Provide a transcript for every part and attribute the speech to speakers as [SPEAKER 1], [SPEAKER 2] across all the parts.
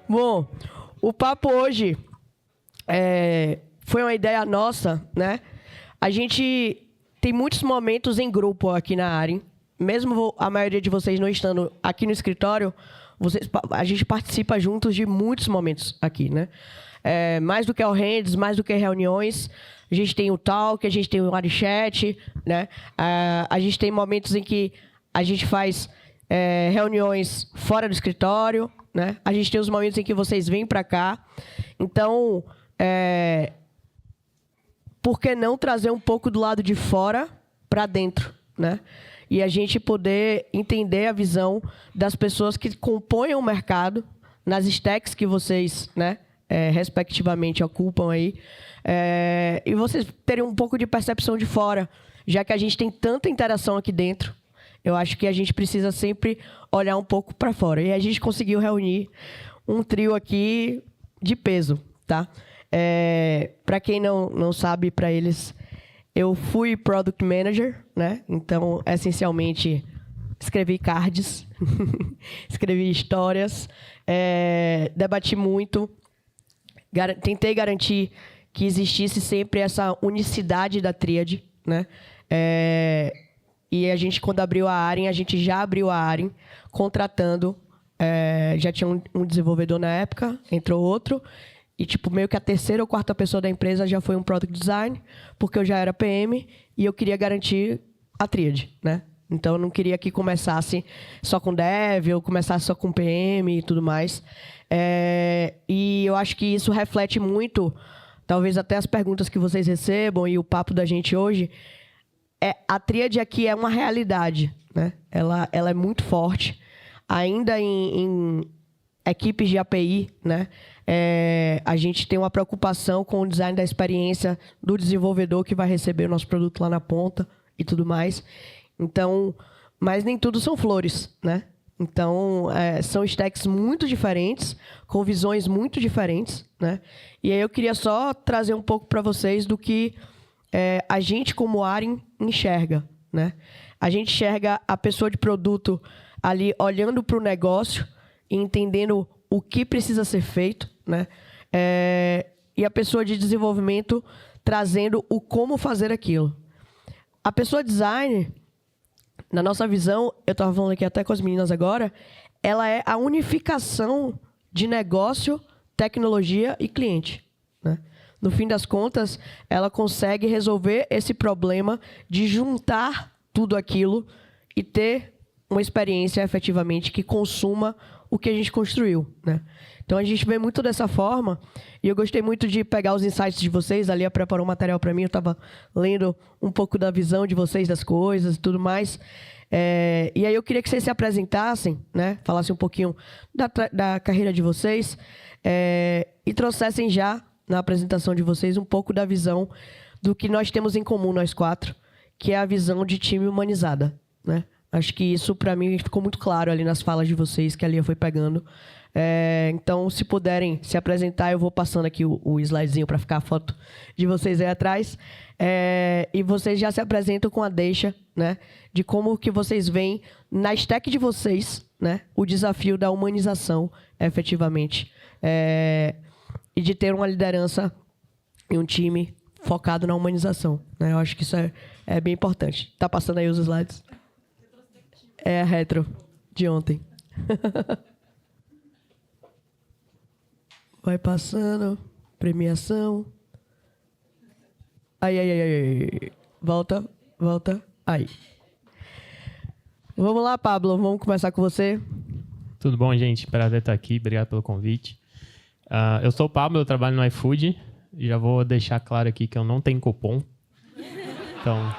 [SPEAKER 1] Bom, o papo hoje foi uma ideia nossa, né? A gente tem muitos momentos em grupo aqui na Arin. Mesmo a maioria de vocês não estando aqui no escritório, a gente participa juntos de muitos momentos aqui, né? Mais do que all hands, mais do que reuniões. A gente tem o talk, a gente tem o live chat, né? A gente tem momentos em que a gente faz reuniões fora do escritório, né? A gente tem os momentos em que vocês vêm para cá. Então, por que não trazer um pouco do lado de fora para dentro, né? E a gente poder entender a visão das pessoas que compõem o mercado, nas stacks que vocês, né, respectivamente, ocupam aí. E vocês terem um pouco de percepção de fora, já que a gente tem tanta interação aqui dentro. Eu acho que a gente precisa sempre olhar um pouco para fora. E a gente conseguiu reunir um trio aqui de peso, tá? Para quem não sabe, para eles, eu fui Product Manager, né? Então, essencialmente, escrevi cards, escrevi histórias, debati muito, tentei garantir que existisse sempre essa unicidade da tríade, né? E a gente, quando abriu a Arin, a gente já abriu a Arin contratando, já tinha um desenvolvedor na época, entrou outro, e tipo, meio que a terceira ou quarta pessoa da empresa já foi um Product Design, porque eu já era PM e eu queria garantir a tríade, né? Então, eu não queria que começasse só com Dev, ou começasse só com PM e tudo mais. E eu acho que isso reflete muito, talvez até as perguntas que vocês recebam e o papo da gente hoje. A tríade aqui é uma realidade, né? Ela é muito forte. Ainda em equipes de API, né? A gente tem uma preocupação com o design da experiência do desenvolvedor que vai receber o nosso produto lá na ponta e tudo mais. Então, mas nem tudo são flores, né? Então, são stacks muito diferentes, com visões muito diferentes, né? E aí eu queria só trazer um pouco para vocês do que a gente, como Arin, enxerga, né? A gente enxerga a pessoa de produto ali olhando para o negócio e entendendo o que precisa ser feito, né? E a pessoa de desenvolvimento trazendo o como fazer aquilo. A pessoa design, na nossa visão, eu estava falando aqui até com as meninas agora, ela é a unificação de negócio, tecnologia e cliente, né? No fim das contas, ela consegue resolver esse problema de juntar tudo aquilo e ter uma experiência, efetivamente, que consuma o que a gente construiu, né? Então, a gente vê muito dessa forma, e eu gostei muito de pegar os insights de vocês. Ali, ela preparou um material para mim, eu estava lendo um pouco da visão de vocês, das coisas e tudo mais. E aí, eu queria que vocês se apresentassem, né? Falassem um pouquinho da carreira de vocês, e trouxessem já, na apresentação de vocês, um pouco da visão do que nós temos em comum, nós quatro, que é a visão de time humanizada, né? Acho que isso, para mim, ficou muito claro ali nas falas de vocês, que a Lia foi pegando. Então, se puderem se apresentar, eu vou passando aqui o slidezinho para ficar a foto de vocês aí atrás. E vocês já se apresentam com a deixa, né, de como que vocês veem na stack de vocês, né, o desafio da humanização, efetivamente. E de ter uma liderança e um time focado na humanização, né? Eu acho que isso é bem importante. Tá passando aí os slides? É a retro de ontem. Vai passando. Premiação. Aí. Volta. Aí. Vamos lá, Pablo. Vamos começar com você.
[SPEAKER 2] Tudo bom, gente? Prazer estar aqui. Obrigado pelo convite. Eu sou o Pablo, eu trabalho no iFood. Já vou deixar claro aqui que eu não tenho cupom. Então...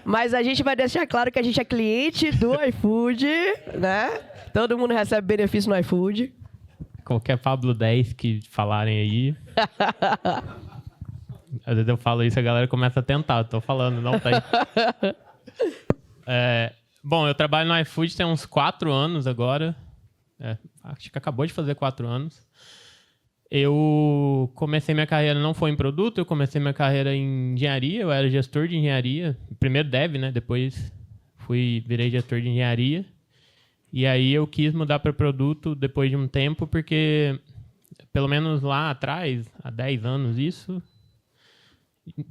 [SPEAKER 1] Mas a gente vai deixar claro que a gente é cliente do iFood, né? Todo mundo recebe benefício no iFood.
[SPEAKER 2] Qualquer Pablo 10 que falarem aí. Às vezes eu falo isso e a galera começa a tentar. Eu tô falando, não tem. Bom, eu trabalho no iFood tem uns 4 anos agora. Acho que acabou de fazer 4 anos. Eu comecei minha carreira, não foi em produto, eu comecei minha carreira em engenharia, eu era gestor de engenharia, primeiro dev, né? Depois virei gestor de engenharia. E aí eu quis mudar para produto depois de um tempo, porque pelo menos lá atrás, há 10 anos isso,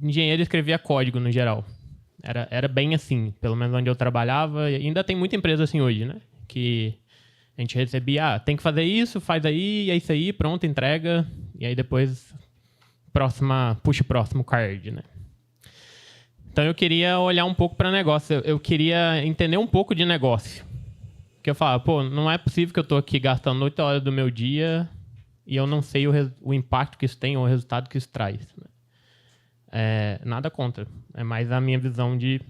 [SPEAKER 2] engenheiro escrevia código no geral. Era bem assim, pelo menos onde eu trabalhava. E ainda tem muita empresa assim hoje, né? Que a gente recebia, tem que fazer isso, faz aí, é isso aí, pronto, entrega. E aí depois, puxa o próximo card, né? Então eu queria olhar um pouco para negócio. Eu queria entender um pouco de negócio. Porque eu falava, pô, não é possível que eu estou aqui gastando 8 horas do meu dia e eu não sei o impacto que isso tem ou o resultado que isso traz. Nada contra. É mais a minha visão de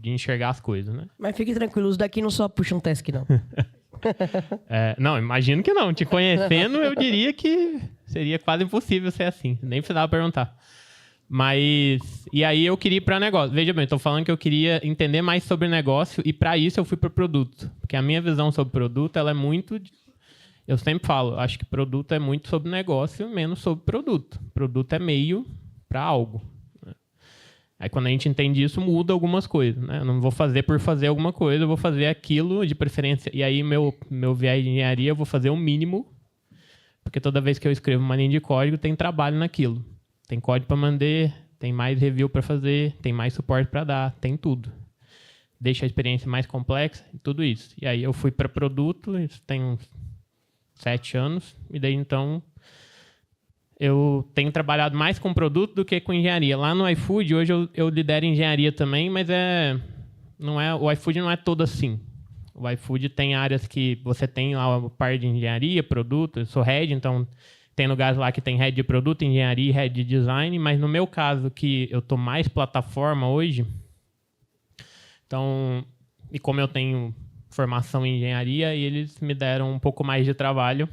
[SPEAKER 2] enxergar as coisas, né?
[SPEAKER 1] Mas fique tranquilo, os daqui não só puxam task, não.
[SPEAKER 2] Não, imagino que não. Te conhecendo, eu diria que seria quase impossível ser assim. Nem precisava perguntar. Mas, e aí eu queria ir para negócio. Veja bem, estou falando que eu queria entender mais sobre negócio e para isso eu fui para produto. Porque a minha visão sobre produto, ela é muito... Eu sempre falo, acho que produto é muito sobre negócio, menos sobre produto. Produto é meio para algo. Aí quando a gente entende isso, muda algumas coisas, né? Eu não vou fazer por fazer alguma coisa, eu vou fazer aquilo de preferência. E aí meu viés de engenharia, eu vou fazer o mínimo, porque toda vez que eu escrevo uma linha de código, tem trabalho naquilo. Tem código para mandar, tem mais review para fazer, tem mais suporte para dar, tem tudo. Deixa a experiência mais complexa, tudo isso. E aí eu fui para produto, isso tem uns 7 anos, e daí então eu tenho trabalhado mais com produto do que com engenharia. Lá no iFood, hoje eu lidero engenharia também, mas o iFood não é todo assim. O iFood tem áreas que você tem lá a parte de engenharia, produto, eu sou head, então tem lugares lá que tem head de produto, engenharia e head de design, mas no meu caso, que eu estou mais plataforma hoje, então, e como eu tenho formação em engenharia, eles me deram um pouco mais de trabalho.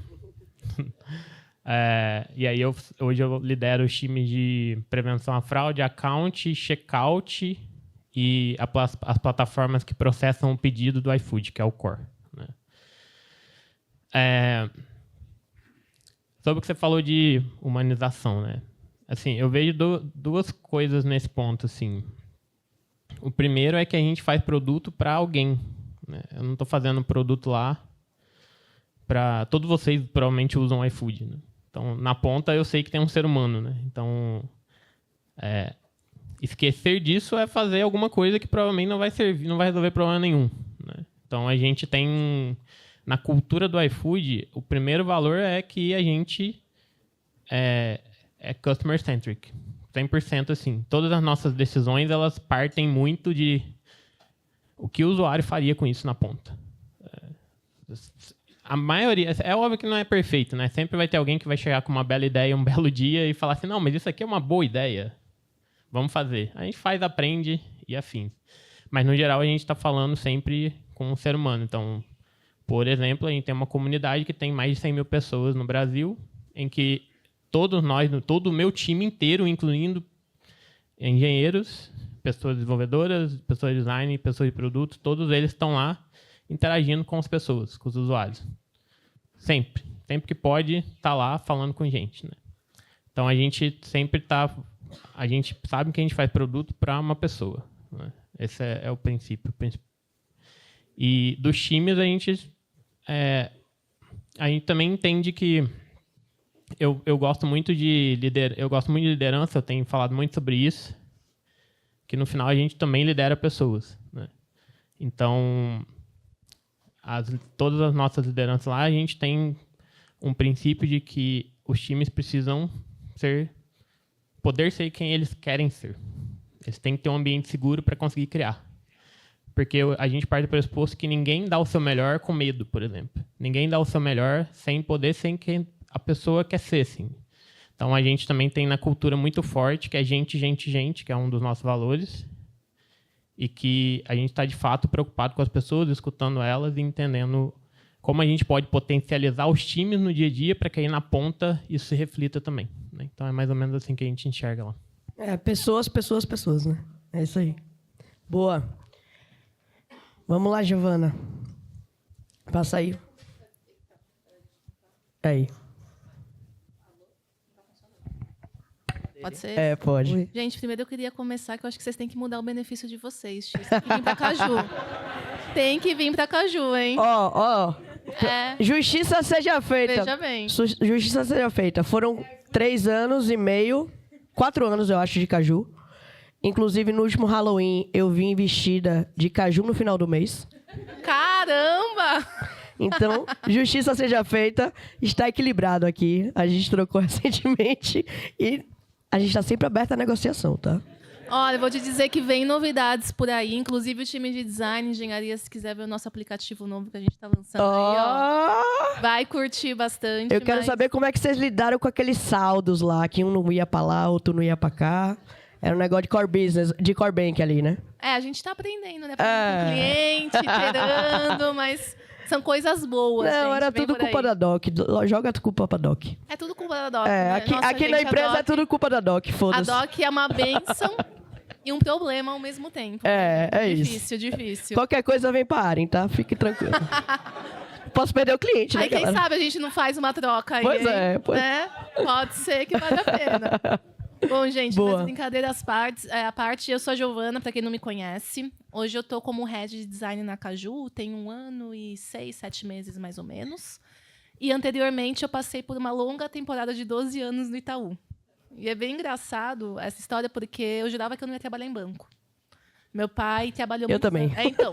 [SPEAKER 2] E aí hoje eu lidero os times de prevenção à fraude, account, checkout e as plataformas que processam o pedido do iFood, que é o core, né? Sobre o que você falou de humanização, né? Assim, eu vejo duas coisas nesse ponto, assim. O primeiro é que a gente faz produto para alguém, né? Eu não estou fazendo produto lá para... Todos vocês provavelmente usam o iFood, né? Então, na ponta, eu sei que tem um ser humano, né? Então, esquecer disso é fazer alguma coisa que provavelmente não vai servir, não vai resolver problema nenhum, né? Então, a gente tem... Na cultura do iFood, o primeiro valor é que a gente é customer-centric. 100% assim. Todas as nossas decisões, elas partem muito de o que o usuário faria com isso na ponta. A maioria... É óbvio que não é perfeito, né? Sempre vai ter alguém que vai chegar com uma bela ideia um belo dia e falar assim, não, mas isso aqui é uma boa ideia. Vamos fazer. A gente faz, aprende e afins. Mas, no geral, a gente está falando sempre com um ser humano. Então... Por exemplo, a gente tem uma comunidade que tem mais de 100 mil pessoas no Brasil, em que todo o meu time inteiro, incluindo engenheiros, pessoas desenvolvedoras, pessoas de design, pessoas de produto, todos eles estão lá interagindo com as pessoas, com os usuários. Sempre. Sempre que pode, está lá falando com gente, né? Então, a gente sempre está... A gente sabe que a gente faz produto para uma pessoa, né? Esse é o princípio. E dos times, a gente também entende que eu gosto muito de liderança, eu tenho falado muito sobre isso, que no final a gente também lidera pessoas, né? Então, todas as nossas lideranças lá, a gente tem um princípio de que os times precisam poder ser quem eles querem ser. Eles têm que ter um ambiente seguro para conseguir criar. Porque a gente parte do pressuposto que ninguém dá o seu melhor com medo, por exemplo. Ninguém dá o seu melhor sem quem a pessoa quer ser, assim. Então, a gente também tem na cultura muito forte, que é gente, que é um dos nossos valores, e que a gente está, de fato, preocupado com as pessoas, escutando elas e entendendo como a gente pode potencializar os times no dia a dia para que aí na ponta isso se reflita também, né? Então, é mais ou menos assim que a gente enxerga lá.
[SPEAKER 1] Pessoas, né? É isso aí. Boa. Vamos lá, Giovana. Passa aí. Aí.
[SPEAKER 3] Pode ser?
[SPEAKER 1] É, pode.
[SPEAKER 3] Gente, primeiro eu queria começar que eu acho que vocês têm que mudar o benefício de vocês. Vocês têm que vir pra Caju. Tem que vir pra Caju, hein?
[SPEAKER 1] Ó,
[SPEAKER 3] É,
[SPEAKER 1] justiça seja feita.
[SPEAKER 3] veja bem.
[SPEAKER 1] Justiça seja feita. Foram 3 anos e meio, 4 anos, eu acho, de caju. Inclusive, no último Halloween, eu vim vestida de caju no final do mês.
[SPEAKER 3] Caramba!
[SPEAKER 1] Então, justiça seja feita. Está equilibrado aqui. A gente trocou recentemente e a gente está sempre aberto à negociação, tá?
[SPEAKER 3] Olha, eu vou te dizer que vem novidades por aí. Inclusive, o time de design, engenharia, se quiser ver o nosso aplicativo novo que a gente tá lançando aí, ó. Vai curtir bastante.
[SPEAKER 1] Eu quero
[SPEAKER 3] mas-
[SPEAKER 1] saber como é que vocês lidaram com aqueles saldos lá, que um não ia pra lá, outro não ia pra cá. Era um negócio de core business, de core bank ali, né?
[SPEAKER 3] A gente tá aprendendo, né? Com o cliente, iterando, mas são coisas boas.
[SPEAKER 1] Não,
[SPEAKER 3] gente,
[SPEAKER 1] era
[SPEAKER 3] vem
[SPEAKER 1] tudo
[SPEAKER 3] por aí.
[SPEAKER 1] culpa da Doc. Joga a culpa pra Doc.
[SPEAKER 3] É tudo culpa da Doc.
[SPEAKER 1] É,
[SPEAKER 3] né?
[SPEAKER 1] aqui,
[SPEAKER 3] Nossa,
[SPEAKER 1] aqui na
[SPEAKER 3] gente, a
[SPEAKER 1] empresa
[SPEAKER 3] Doc-
[SPEAKER 1] é tudo culpa da Doc,
[SPEAKER 3] A
[SPEAKER 1] foda-se.
[SPEAKER 3] Doc é uma bênção e um problema ao mesmo tempo.
[SPEAKER 1] É isso.
[SPEAKER 3] Difícil, difícil.
[SPEAKER 1] Qualquer coisa vem pra Aren, tá? Fique tranquilo. Posso perder o cliente, né,
[SPEAKER 3] Aí, quem
[SPEAKER 1] galera?
[SPEAKER 3] sabe a gente não faz uma troca aí,
[SPEAKER 1] Pois
[SPEAKER 3] hein?
[SPEAKER 1] é, pois-
[SPEAKER 3] Né? Pode ser que vale a pena. Bom, gente,
[SPEAKER 1] Boa.
[SPEAKER 3] mas brincadeiras à parte, eu sou a Giovana, pra quem não me conhece. Hoje eu tô como head de design na Caju, tem 1 ano e 6, 7 meses, mais ou menos. E anteriormente eu passei por uma longa temporada de 12 anos no Itaú. E é bem engraçado essa história, porque eu jurava que eu não ia trabalhar em banco. Meu pai trabalhou
[SPEAKER 1] Eu também.
[SPEAKER 3] Então,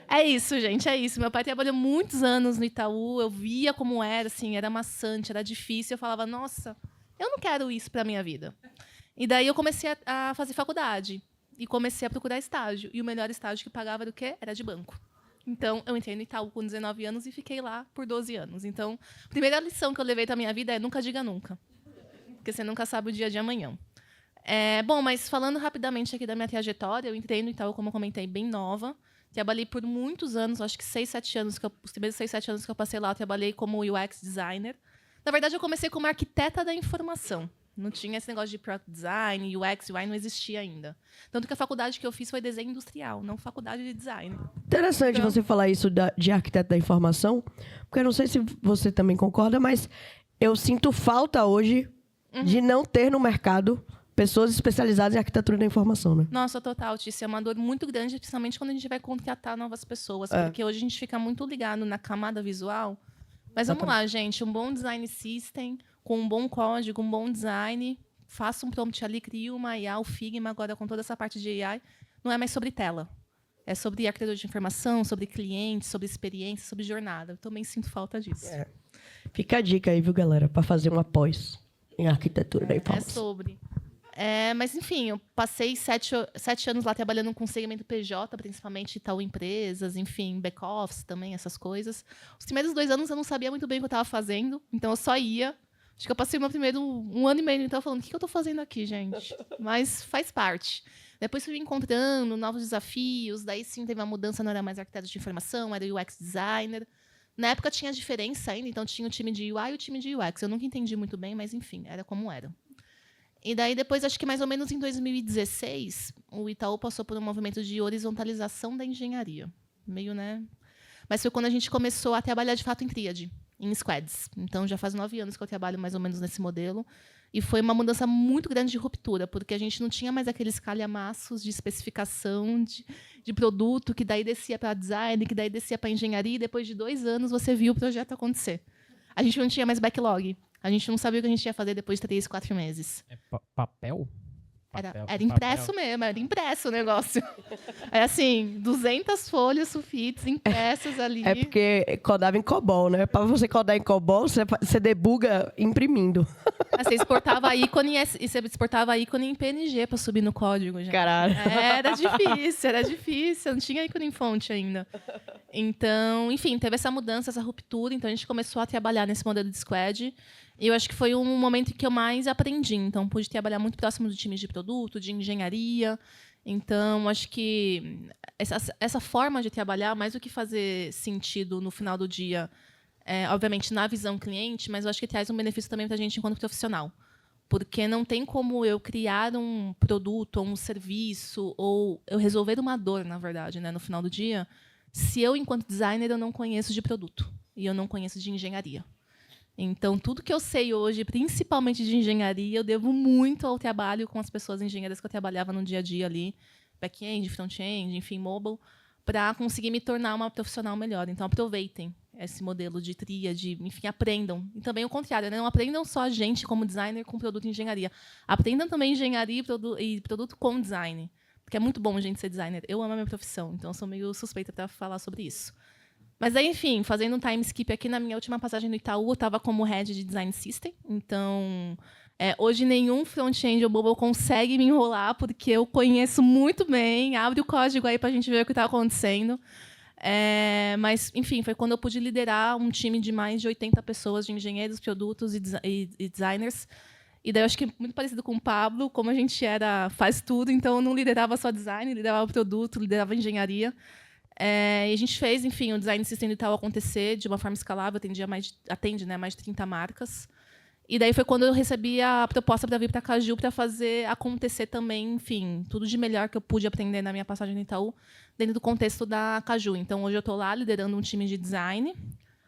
[SPEAKER 3] é isso, gente, é isso. Meu pai trabalhou muitos anos no Itaú, eu via como era, assim, era maçante, era difícil. Eu falava, nossa, eu não quero isso para minha vida. E daí eu comecei a fazer faculdade e comecei a procurar estágio. E o melhor estágio que pagava era o quê? Era de banco. Então, eu entrei no Itaú com 19 anos e fiquei lá por 12 anos. Então, a primeira lição que eu levei da minha vida é nunca diga nunca. Porque você nunca sabe o dia de amanhã. Bom, mas falando rapidamente aqui da minha trajetória, eu entrei no Itaú, como eu comentei, bem nova. Trabalhei por muitos anos, acho que 6, 7 anos, os primeiros 6, 7 anos que eu passei lá, eu trabalhei como UX designer. Na verdade, eu comecei como arquiteta da informação. Não tinha esse negócio de product design, UX, UI não existia ainda. Tanto que a faculdade que eu fiz foi desenho industrial, não faculdade de design.
[SPEAKER 1] Interessante
[SPEAKER 3] Então-
[SPEAKER 1] você falar isso de arquiteto da informação, porque eu não sei se você também concorda, mas eu sinto falta hoje de não ter no mercado pessoas especializadas em arquitetura da informação, né?
[SPEAKER 3] Nossa, total, Tícia, é uma dor muito grande, principalmente quando a gente vai contratar novas pessoas, porque hoje a gente fica muito ligado na camada visual. Mas vamos lá, gente, um bom design system, com um bom código, um bom design, faça um prompt ali, crie uma IA, o Figma, agora com toda essa parte de AI, não é mais sobre tela. É sobre arquitetura de informação, sobre clientes, sobre experiência, sobre jornada. Eu também sinto falta disso.
[SPEAKER 1] Fica a dica aí, viu, galera, para fazer uma pós em arquitetura da
[SPEAKER 3] É
[SPEAKER 1] informação.
[SPEAKER 3] sobre. Mas, enfim, eu passei 7 anos lá trabalhando com segmento PJ, principalmente Itaú Empresas, enfim, back-office também, essas coisas. Os primeiros 2 anos eu não sabia muito bem o que eu estava fazendo, então eu só ia. Acho que eu passei meu primeiro 1 ano e meio, então, falando, o que eu estou fazendo aqui, gente? Mas faz parte. Depois fui encontrando novos desafios, daí sim teve uma mudança, não era mais arquiteto de informação, era UX designer. Na época tinha diferença ainda, então tinha o time de UI e o time de UX. Eu nunca entendi muito bem, mas enfim, era como era. E daí depois, acho que mais ou menos em 2016, o Itaú passou por um movimento de horizontalização da engenharia. Meio, né? Mas foi quando a gente começou a trabalhar de fato em tríade, em squads. Então já faz 9 anos que eu trabalho mais ou menos nesse modelo. E foi uma mudança muito grande de ruptura, porque a gente não tinha mais aqueles calhamaços de especificação de produto, que daí descia para design, que daí descia para engenharia, e depois de 2 anos você viu o projeto acontecer. A gente não tinha mais backlog. A gente não sabia o que a gente ia fazer depois de 3, 4 meses.
[SPEAKER 2] É papel?
[SPEAKER 3] Era impresso mesmo, era impresso o negócio. Era assim, 200 folhas sulfites impressas ali.
[SPEAKER 1] É porque codava em COBOL, né? Para você codar em COBOL, você debuga imprimindo.
[SPEAKER 3] Você exportava ícone e você exportava ícone em PNG para subir no código, gente.
[SPEAKER 1] Caralho.
[SPEAKER 3] Era difícil, não tinha ícone em fonte ainda. Então, enfim, teve essa mudança, essa ruptura, então a gente começou a trabalhar nesse modelo de squad. E eu acho que foi um momento que eu mais aprendi. Então, pude trabalhar muito próximo do time de produto, de engenharia. Então, acho que essa forma de trabalhar, mais do que fazer sentido no final do dia, obviamente, na visão cliente, mas eu acho que traz um benefício também para a gente enquanto profissional. Porque não tem como eu criar um produto ou um serviço, ou eu resolver uma dor, na verdade, né, no final do dia, se eu, enquanto designer, eu não conheço de produto e eu não conheço de engenharia. Então, tudo que eu sei hoje, principalmente de engenharia, eu devo muito ao trabalho com as pessoas engenheiras que eu trabalhava no dia a dia ali, back-end, front-end, enfim, mobile, para conseguir me tornar uma profissional melhor. Então, aproveitem esse modelo de tríade, enfim, aprendam. E também o contrário, né? Não aprendam só a gente como designer com produto em engenharia. Aprendam também engenharia e produto com design. Porque é muito bom a gente ser designer. Eu amo a minha profissão, então eu sou meio suspeita para falar sobre isso. Mas aí, enfim, fazendo um time skip aqui, na minha última passagem no Itaú, eu estava como head de design system. Então, hoje nenhum front-end ou mobile consegue me enrolar, porque eu conheço muito bem. Abre o código aí para a gente ver o que está acontecendo. Mas, enfim, foi quando eu pude liderar um time de mais de 80 pessoas, de engenheiros, produtos e designers. E daí eu acho que é muito parecido com o Pablo, como a gente faz tudo, então eu não liderava só design, liderava produto, liderava engenharia. E a gente fez, enfim, o design system do Itaú acontecer de uma forma escalável, atende mais de 30 marcas. E daí foi quando eu recebi a proposta para vir para a Caju para fazer acontecer também, enfim, tudo de melhor que eu pude aprender na minha passagem no Itaú, dentro do contexto da Caju. Então, hoje eu estou lá liderando um time de design.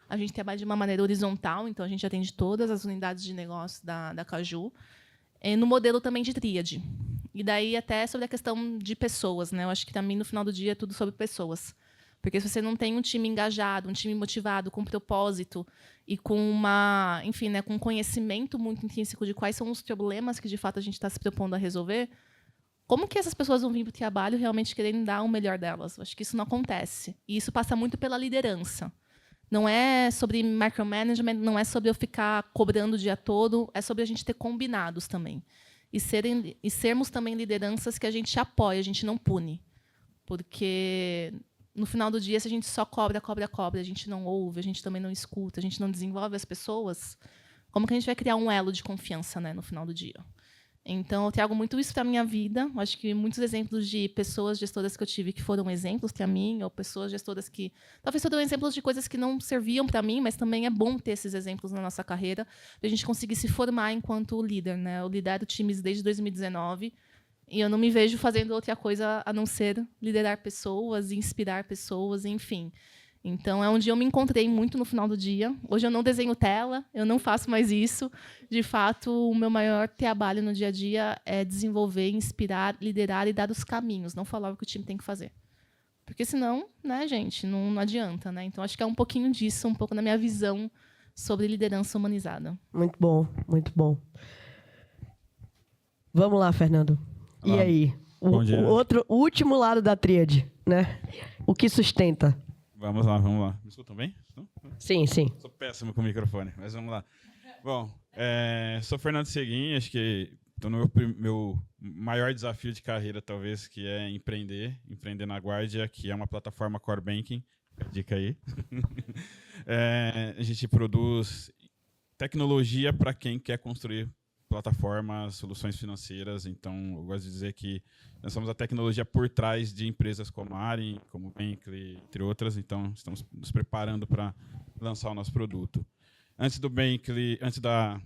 [SPEAKER 3] A gente trabalha de uma maneira horizontal, então a gente atende todas as unidades de negócio da Caju, no modelo também de tríade. E daí até sobre a questão de pessoas, né? Eu acho que também no final do dia é tudo sobre pessoas. Porque se você não tem um time engajado, um time motivado, com propósito e com com um conhecimento muito intrínseco de quais são os problemas que de fato a gente está se propondo a resolver, como que essas pessoas vão vir para o trabalho realmente querendo dar o melhor delas? Eu acho que isso não acontece. E isso passa muito pela liderança. Não é sobre micromanagement, não é sobre eu ficar cobrando o dia todo, é sobre a gente ter combinados também. E sermos também lideranças que a gente apoia, a gente não pune. Porque, no final do dia, se a gente só cobra, a gente não ouve, a gente também não escuta, a gente não desenvolve as pessoas, como que a gente vai criar um elo de confiança, né, no final do dia? Então, eu trago muito isso para a minha vida. Acho que muitos exemplos de pessoas gestoras que eu tive que foram exemplos para mim, ou pessoas gestoras que talvez foram exemplos de coisas que não serviam para mim, mas também é bom ter esses exemplos na nossa carreira, para a gente conseguir se formar enquanto líder, né? Eu lidero times desde 2019 e eu não me vejo fazendo outra coisa a não ser liderar pessoas, inspirar pessoas, enfim. Então, é onde eu me encontrei muito no final do dia. Hoje eu não desenho tela, eu não faço mais isso. De fato, o meu maior trabalho no dia a dia é desenvolver, inspirar, liderar e dar os caminhos, não falar o que o time tem que fazer. Porque senão, né, gente, não adianta. Né? Então, acho que é um pouquinho disso, um pouco da minha visão sobre liderança humanizada.
[SPEAKER 1] Muito bom, muito bom. Vamos lá, Fernando. Olá. E aí? O último lado da tríade, né? O que sustenta?
[SPEAKER 4] Vamos lá. Me escutam bem?
[SPEAKER 1] Sim, sim.
[SPEAKER 4] Sou péssimo com o microfone, mas vamos lá. Bom, sou Fernando Seguin, acho que estou no meu maior desafio de carreira, talvez, que é empreender na Guardia, que é uma plataforma core banking. Dica aí. A gente produz tecnologia para quem quer construir plataformas, soluções financeiras. Então, eu gosto de dizer que nós somos a tecnologia por trás de empresas como a Arin, como Bankly, entre outras. Então, estamos nos preparando para lançar o nosso produto. Antes do Bankly, antes da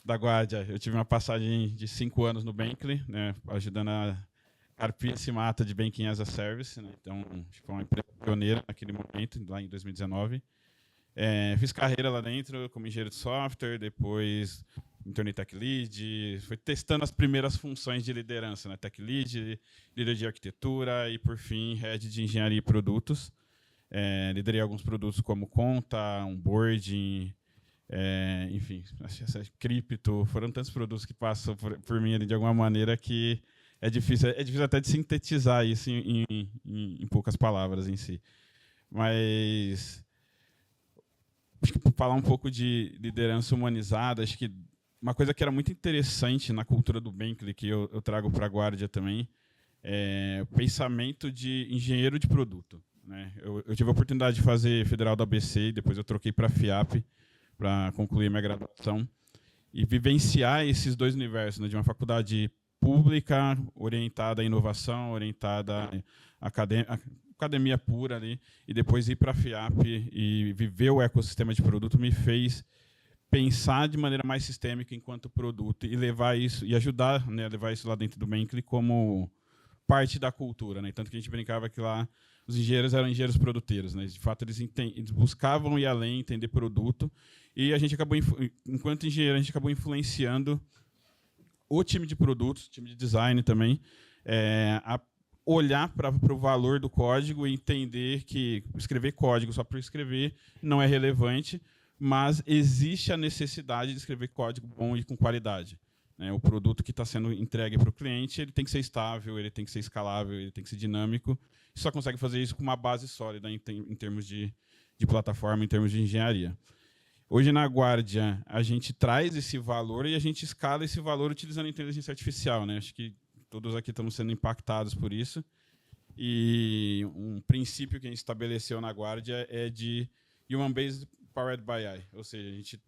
[SPEAKER 4] Guardia, eu tive uma passagem de 5 anos no Bankly, né, ajudando a carpir esse mata de Banking as a Service. Né, então, foi uma empresa pioneira naquele momento, lá em 2019. Fiz carreira lá dentro como engenheiro de software, depois me tornei tech lead, fui testando as primeiras funções de liderança, né? Tech lead, líder de arquitetura e, por fim, head de engenharia e produtos. Liderei alguns produtos como conta, onboarding, enfim, cripto. Foram tantos produtos que passam por mim ali de alguma maneira que é difícil até de sintetizar isso em poucas palavras em si. Mas acho que para falar um pouco de liderança humanizada, acho que uma coisa que era muito interessante na cultura do Bankly, que eu trago para a Guardia também, é o pensamento de engenheiro de produto. Né? Eu tive a oportunidade de fazer Federal da ABC, e depois eu troquei para a FIAP, para concluir minha graduação, e vivenciar esses dois universos, né? De uma faculdade pública, orientada à inovação, orientada à academia pura, ali, e depois ir para a FIAP e viver o ecossistema de produto me fez pensar de maneira mais sistêmica enquanto produto e levar isso e ajudar, né, a levar isso lá dentro do Bankly como parte da cultura, né? Tanto que a gente brincava que lá os engenheiros eram engenheiros produtores, né? De fato, eles buscavam ir além, entender produto, e a gente acabou, enquanto engenheiro, a gente acabou influenciando o time de produtos, o time de design também, a olhar para o valor do código e entender que escrever código só por escrever não é relevante, mas existe a necessidade de escrever código bom e com qualidade. O produto que está sendo entregue para o cliente, ele tem que ser estável, ele tem que ser escalável, ele tem que ser dinâmico. E só consegue fazer isso com uma base sólida em termos de plataforma, em termos de engenharia. Hoje, na Guardia, a gente traz esse valor e a gente escala esse valor utilizando a inteligência artificial, né? Acho que todos aqui estamos sendo impactados por isso. E um princípio que a gente estabeleceu na Guardia é de Human-Based Powered by AI. Ou seja, a gente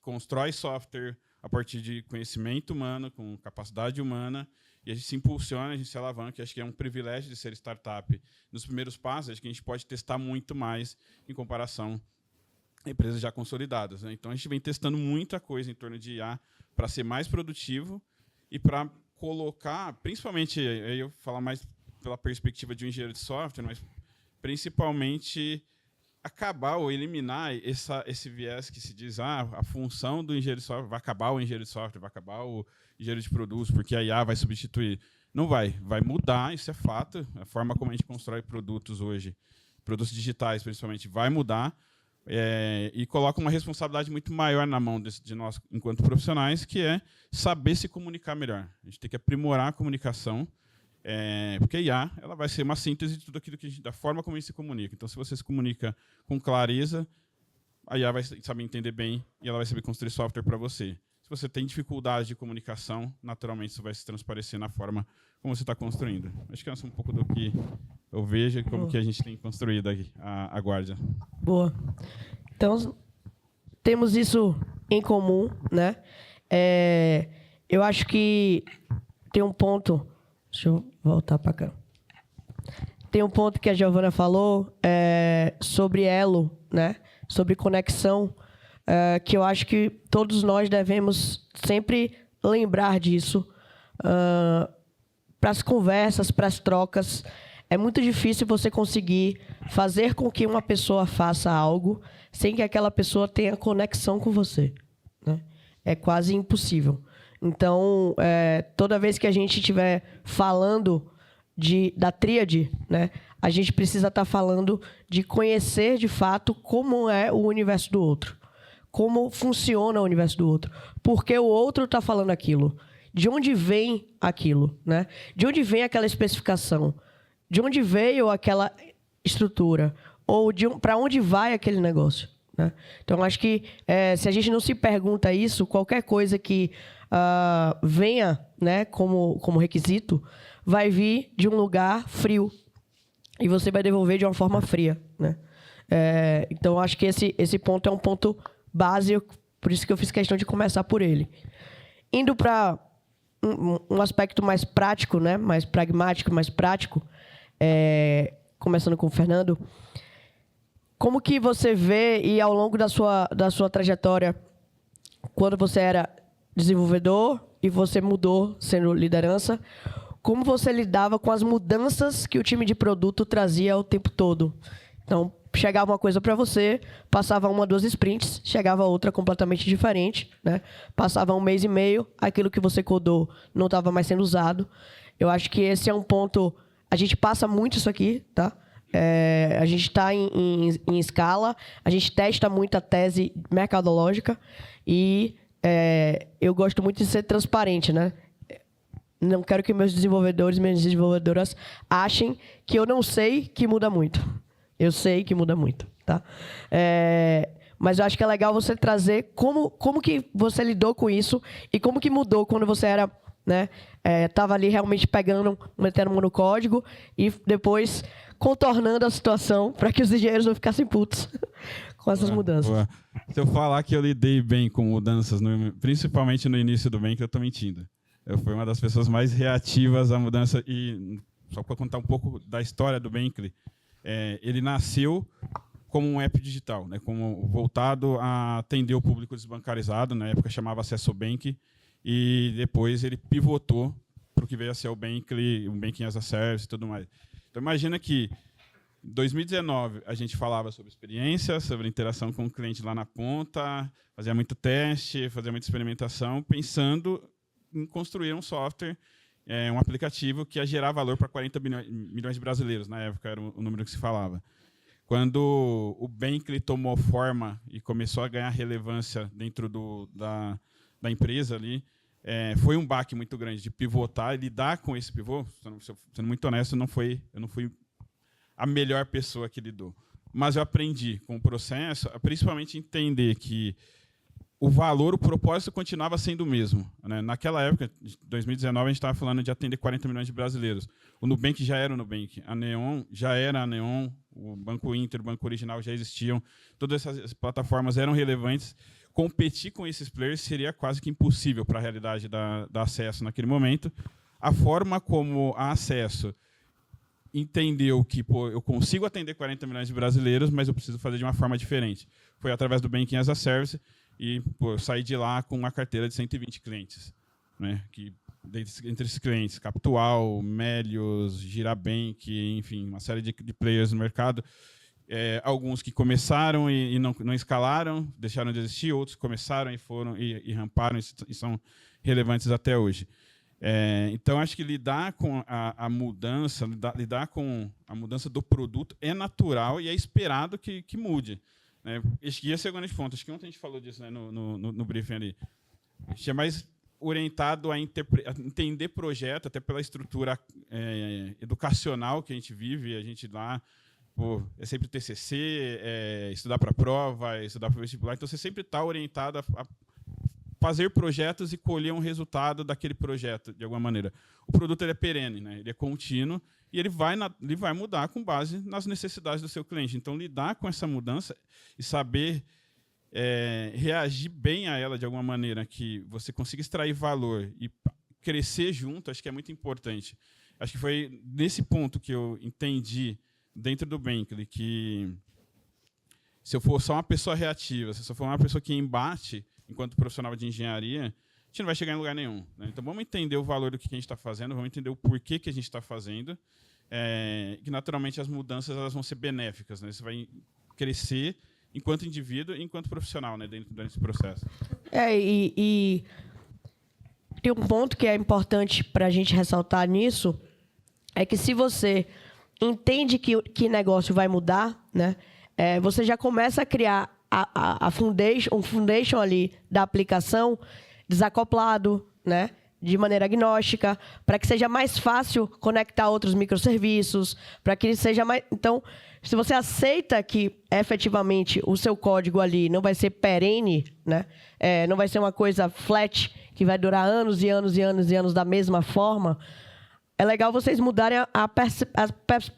[SPEAKER 4] constrói software a partir de conhecimento humano, com capacidade humana, e a gente se impulsiona, a gente se alavanca, acho que é um privilégio de ser startup. Nos primeiros passos, acho que a gente pode testar muito mais em comparação a empresas já consolidadas, né? Então, a gente vem testando muita coisa em torno de IA para ser mais produtivo e para colocar, principalmente, aí eu vou falar mais pela perspectiva de um engenheiro de software, mas principalmente acabar ou eliminar esse viés que se diz a função do engenheiro de software, vai acabar o engenheiro de software, vai acabar o engenheiro de produtos, porque a IA vai substituir. Não vai mudar, isso é fato. A forma como a gente constrói produtos hoje, produtos digitais principalmente, vai mudar, e coloca uma responsabilidade muito maior na mão de nós, enquanto profissionais, que é saber se comunicar melhor. A gente tem que aprimorar a comunicação, porque a IA ela vai ser uma síntese de tudo aquilo da forma como a gente se comunica. Então, se você se comunica com clareza, a IA vai saber entender bem e ela vai saber construir software para você. Se você tem dificuldade de comunicação, naturalmente isso vai se transparecer na forma como você está construindo. Acho que essa é um pouco do que eu vejo e como que a gente tem construído aqui a Guardia.
[SPEAKER 1] Boa. Então, temos isso em comum, né? Eu acho que tem um ponto... Deixa eu voltar para cá. Tem um ponto que a Giovana falou sobre elo, né? Sobre conexão, que eu acho que todos nós devemos sempre lembrar disso. Para as conversas, para as trocas, é muito difícil você conseguir fazer com que uma pessoa faça algo sem que aquela pessoa tenha conexão com você, né? É quase impossível. Então, toda vez que a gente estiver falando da tríade, né, a gente precisa estar falando de conhecer, de fato, como é o universo do outro. Como funciona o universo do outro. Por que o outro está falando aquilo? De onde vem aquilo? Né? De onde vem aquela especificação? De onde veio aquela estrutura? Ou para onde vai aquele negócio? Né? Então, acho que se a gente não se pergunta isso, qualquer coisa que venha, né, como requisito, vai vir de um lugar frio. E você vai devolver de uma forma fria. Né? Então, acho que esse ponto é um ponto básico, por isso que eu fiz questão de começar por ele. Indo para um aspecto mais prático, né, mais pragmático, mais prático, começando com o Fernando, como que você vê, e ao longo da sua trajetória, quando você era desenvolvedor e você mudou sendo liderança, como você lidava com as mudanças que o time de produto trazia o tempo todo? Então, chegava uma coisa para você, passava 1 ou 2 sprints, chegava outra completamente diferente, né? Passava 1 mês e meio, aquilo que você codou não estava mais sendo usado. Eu acho que esse é um ponto... A gente passa muito isso aqui, tá? A gente está em escala, a gente testa muito a tese mercadológica e eu gosto muito de ser transparente, né? Não quero que meus desenvolvedores, minhas desenvolvedoras achem que eu não sei que muda muito. Eu sei que muda muito, tá? Mas eu acho que é legal você trazer como que você lidou com isso e como que mudou quando você era, né? Tava ali realmente metendo no código e depois contornando a situação para que os engenheiros não ficassem putos com essas mudanças.
[SPEAKER 4] Boa. Se eu falar que eu lidei bem com mudanças, principalmente no início do Bankly, eu estou mentindo. Eu fui uma das pessoas mais reativas à mudança. E só para contar um pouco da história do Bankly, ele nasceu como um app digital, né, como voltado a atender o público desbancarizado. Na época chamava Acesso Bank, e depois ele pivotou para o que veio a ser o Banking as a Service e tudo mais. Então, imagina que em 2019 a gente falava sobre experiência, sobre interação com o cliente lá na ponta, fazia muito teste, fazia muita experimentação, pensando em construir um software, um aplicativo que ia gerar valor para 40 milhões de brasileiros. Na época era o número que se falava. Quando o Bankly tomou forma e começou a ganhar relevância dentro da empresa ali, foi um baque muito grande de pivotar e lidar com esse pivô. Sendo muito honesto, eu não fui a melhor pessoa que lidou. Mas eu aprendi com o processo, principalmente entender que o valor, o propósito continuava sendo o mesmo, né? Naquela época, em 2019, a gente estava falando de atender 40 milhões de brasileiros. O Nubank já era o Nubank, a Neon já era a Neon, o Banco Inter, o Banco Original já existiam, todas essas plataformas eram relevantes. Competir com esses players seria quase que impossível para a realidade da Acesso naquele momento. A forma como a Acesso entendeu que eu consigo atender 40 milhões de brasileiros, mas eu preciso fazer de uma forma diferente. Foi através do Banking as a Service e eu saí de lá com uma carteira de 120 clientes. Né? Que, entre esses clientes, Capital, Melios, Girabank, enfim, uma série de players no mercado. Alguns que começaram e não escalaram, deixaram de existir, outros começaram e foram e ramparam e são relevantes até hoje. Então, acho que lidar com a mudança, lidar com a mudança do produto é natural e é esperado que mude. Né? Acho que esse é o grande ponto. Acho que ontem a gente falou disso, né, no briefing ali. A gente é mais orientado a entender projeto, até pela estrutura educacional que a gente vive, a gente lá é sempre TCC, estudar para a prova, estudar para o vestibular. Então, você sempre está orientado a fazer projetos e colher um resultado daquele projeto, de alguma maneira. O produto ele é perene, né? Ele é contínuo e ele vai mudar com base nas necessidades do seu cliente. Então, lidar com essa mudança e saber reagir bem a ela de alguma maneira, que você consiga extrair valor e crescer junto, acho que é muito importante. Acho que foi nesse ponto que eu entendi dentro do Bankly que se eu for só uma pessoa reativa, se eu for uma pessoa que embate enquanto profissional de engenharia, a gente não vai chegar em lugar nenhum. Né? Então, vamos entender o valor do que a gente está fazendo, vamos entender o porquê que a gente está fazendo, que, naturalmente, as mudanças elas vão ser benéficas. Né? Você vai crescer enquanto indivíduo e enquanto profissional, né? dentro desse processo.
[SPEAKER 1] E tem um ponto que é importante para a gente ressaltar nisso, é que se você entende que negócio vai mudar, né? Você já começa a criar um foundation ali da aplicação desacoplado, né? De maneira agnóstica, para que seja mais fácil conectar outros microserviços, para que seja mais... Então, se você aceita que efetivamente o seu código ali não vai ser perene, né? Não vai ser uma coisa flat que vai durar anos e anos e anos e anos da mesma forma, é legal vocês mudarem a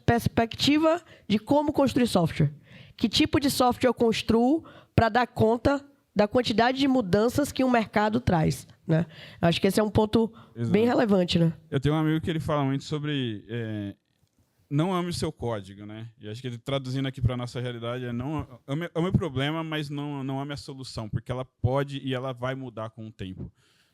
[SPEAKER 1] perspectiva de como construir software. Que tipo de software eu construo para dar conta da quantidade de mudanças que o mercado traz, né? Acho que esse é um ponto bem relevante, né?
[SPEAKER 4] Eu tenho um amigo que ele fala muito sobre não ame o seu código, né? E acho que ele traduzindo aqui para a nossa realidade ame o problema, mas não ame a solução, porque ela pode e ela vai mudar com o tempo.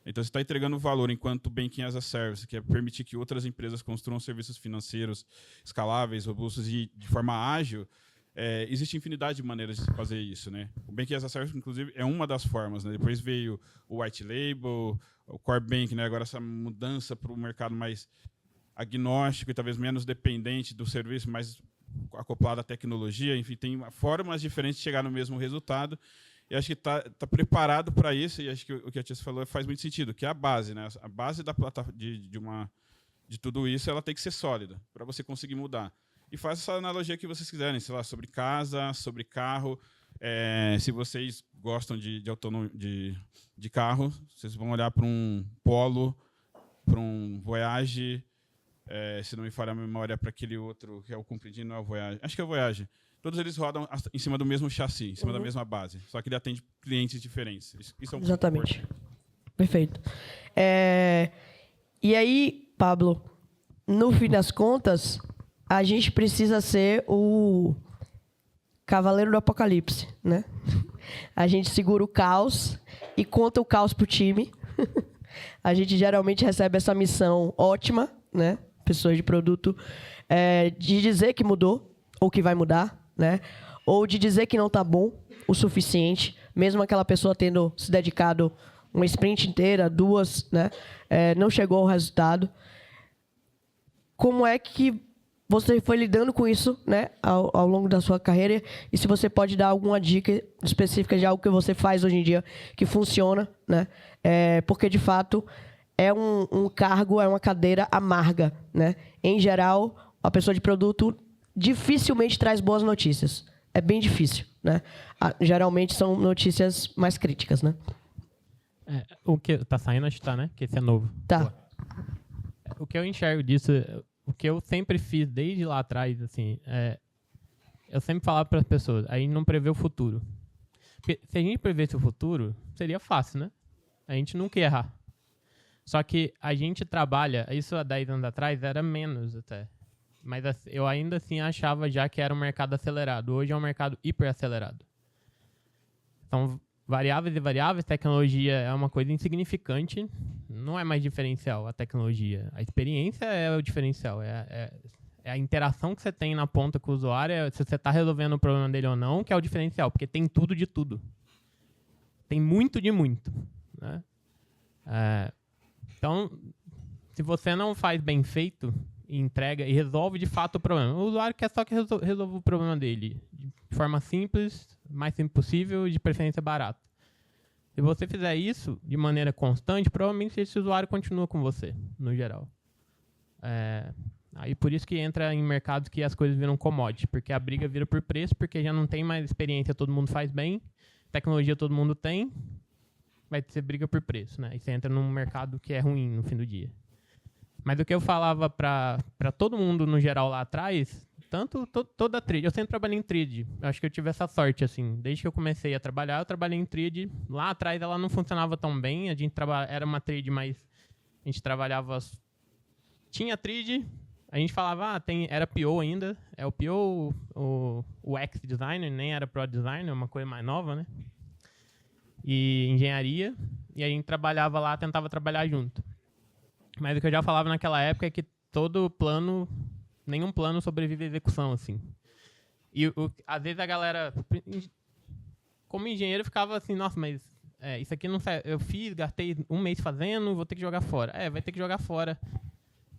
[SPEAKER 4] Então, você está entregando valor enquanto Banking as a Service, que é permitir que outras empresas construam serviços financeiros escaláveis, robustos e de forma ágil. Existe infinidade de maneiras de fazer isso, né? O Banking as a Service, inclusive, é uma das formas, né? Depois veio o White Label, o Core Bank, né? Agora essa mudança para o mercado mais agnóstico e talvez menos dependente do serviço, mais acoplado à tecnologia. Enfim, tem formas diferentes de chegar no mesmo resultado. E acho que está preparado para isso, e acho que o que a Tia falou faz muito sentido, que é a base, né? A base da plataforma de tudo isso, ela tem que ser sólida para você conseguir mudar. E faça essa analogia que vocês quiserem, sei lá, sobre casa, sobre carro. Se vocês gostam de carro, vocês vão olhar para um Polo, para um Voyage, se não me falha a memória, para aquele outro que é o compridinho, não é o Voyage. Acho que é o Voyage. Todos eles rodam em cima do mesmo chassi, em cima da mesma base. Só que ele atende clientes diferentes. Isso é um
[SPEAKER 1] Exatamente. Perfeito. E aí, Pablo, no fim das contas, a gente precisa ser o cavaleiro do apocalipse, né? A gente segura o caos e conta o caos pro time. A gente geralmente recebe essa missão ótima, né? Pessoas de produto, de dizer que mudou ou que vai mudar, né? Ou de dizer que não está bom o suficiente, mesmo aquela pessoa tendo se dedicado uma sprint inteira, 2, né? Não chegou ao resultado. Como é que você foi lidando com isso, né, ao longo da sua carreira? E se você pode dar alguma dica específica de algo que você faz hoje em dia que funciona, né? Porque, de fato, é um cargo, é uma cadeira amarga, né? Em geral, a pessoa de produto dificilmente traz boas notícias. É bem difícil, né? Geralmente são notícias mais críticas, né?
[SPEAKER 2] O que tá saindo, acho que tá, né? Que esse é novo.
[SPEAKER 1] Tá.
[SPEAKER 2] Boa. O que eu enxergo disso, o que eu sempre fiz desde lá atrás, assim, eu sempre falava para as pessoas, a gente não prevê o futuro. Porque se a gente prevesse o futuro, seria fácil, né? A gente nunca ia errar. Só que a gente trabalha, isso há 10 anos atrás era menos até. Mas eu ainda assim achava já que era um mercado acelerado. Hoje é um mercado hiperacelerado. São variáveis e variáveis, tecnologia é uma coisa insignificante, não é mais diferencial a tecnologia. A experiência é o diferencial, é a interação que você tem na ponta com o usuário, se você está resolvendo o problema dele ou não, que é o diferencial, porque tem tudo de tudo. Tem muito de muito, né? Então, se você não faz bem feito, e entrega e resolve de fato o problema. O usuário quer só que resolva o problema dele de forma simples, mais simples possível e de preferência barata. Se você fizer isso de maneira constante, provavelmente esse usuário continua com você, no geral. Aí por isso que entra em mercados que as coisas viram commodity, porque a briga vira por preço, porque já não tem mais experiência, todo mundo faz bem, tecnologia todo mundo tem, vai ser briga por preço, né? E você entra num mercado que é ruim no fim do dia. Mas o que eu falava para todo mundo, no geral, lá atrás, toda a trade, eu sempre trabalhei em trade. Eu acho que eu tive essa sorte, assim. Desde que eu comecei a trabalhar, eu trabalhei em trade. Lá atrás, ela não funcionava tão bem. A gente era uma trade, mas a gente trabalhava... Tinha trade, a gente falava, era PO ainda. É o PO, o X Designer, nem era Pro Designer, uma coisa mais nova, né? E engenharia. E a gente trabalhava lá, tentava trabalhar junto. Mas o que eu já falava naquela época é que todo plano, nenhum plano sobrevive à execução, assim. E às vezes a galera, como engenheiro, ficava assim, nossa, mas isso aqui não serve. Eu gastei um mês fazendo, vou ter que jogar fora. Vai ter que jogar fora.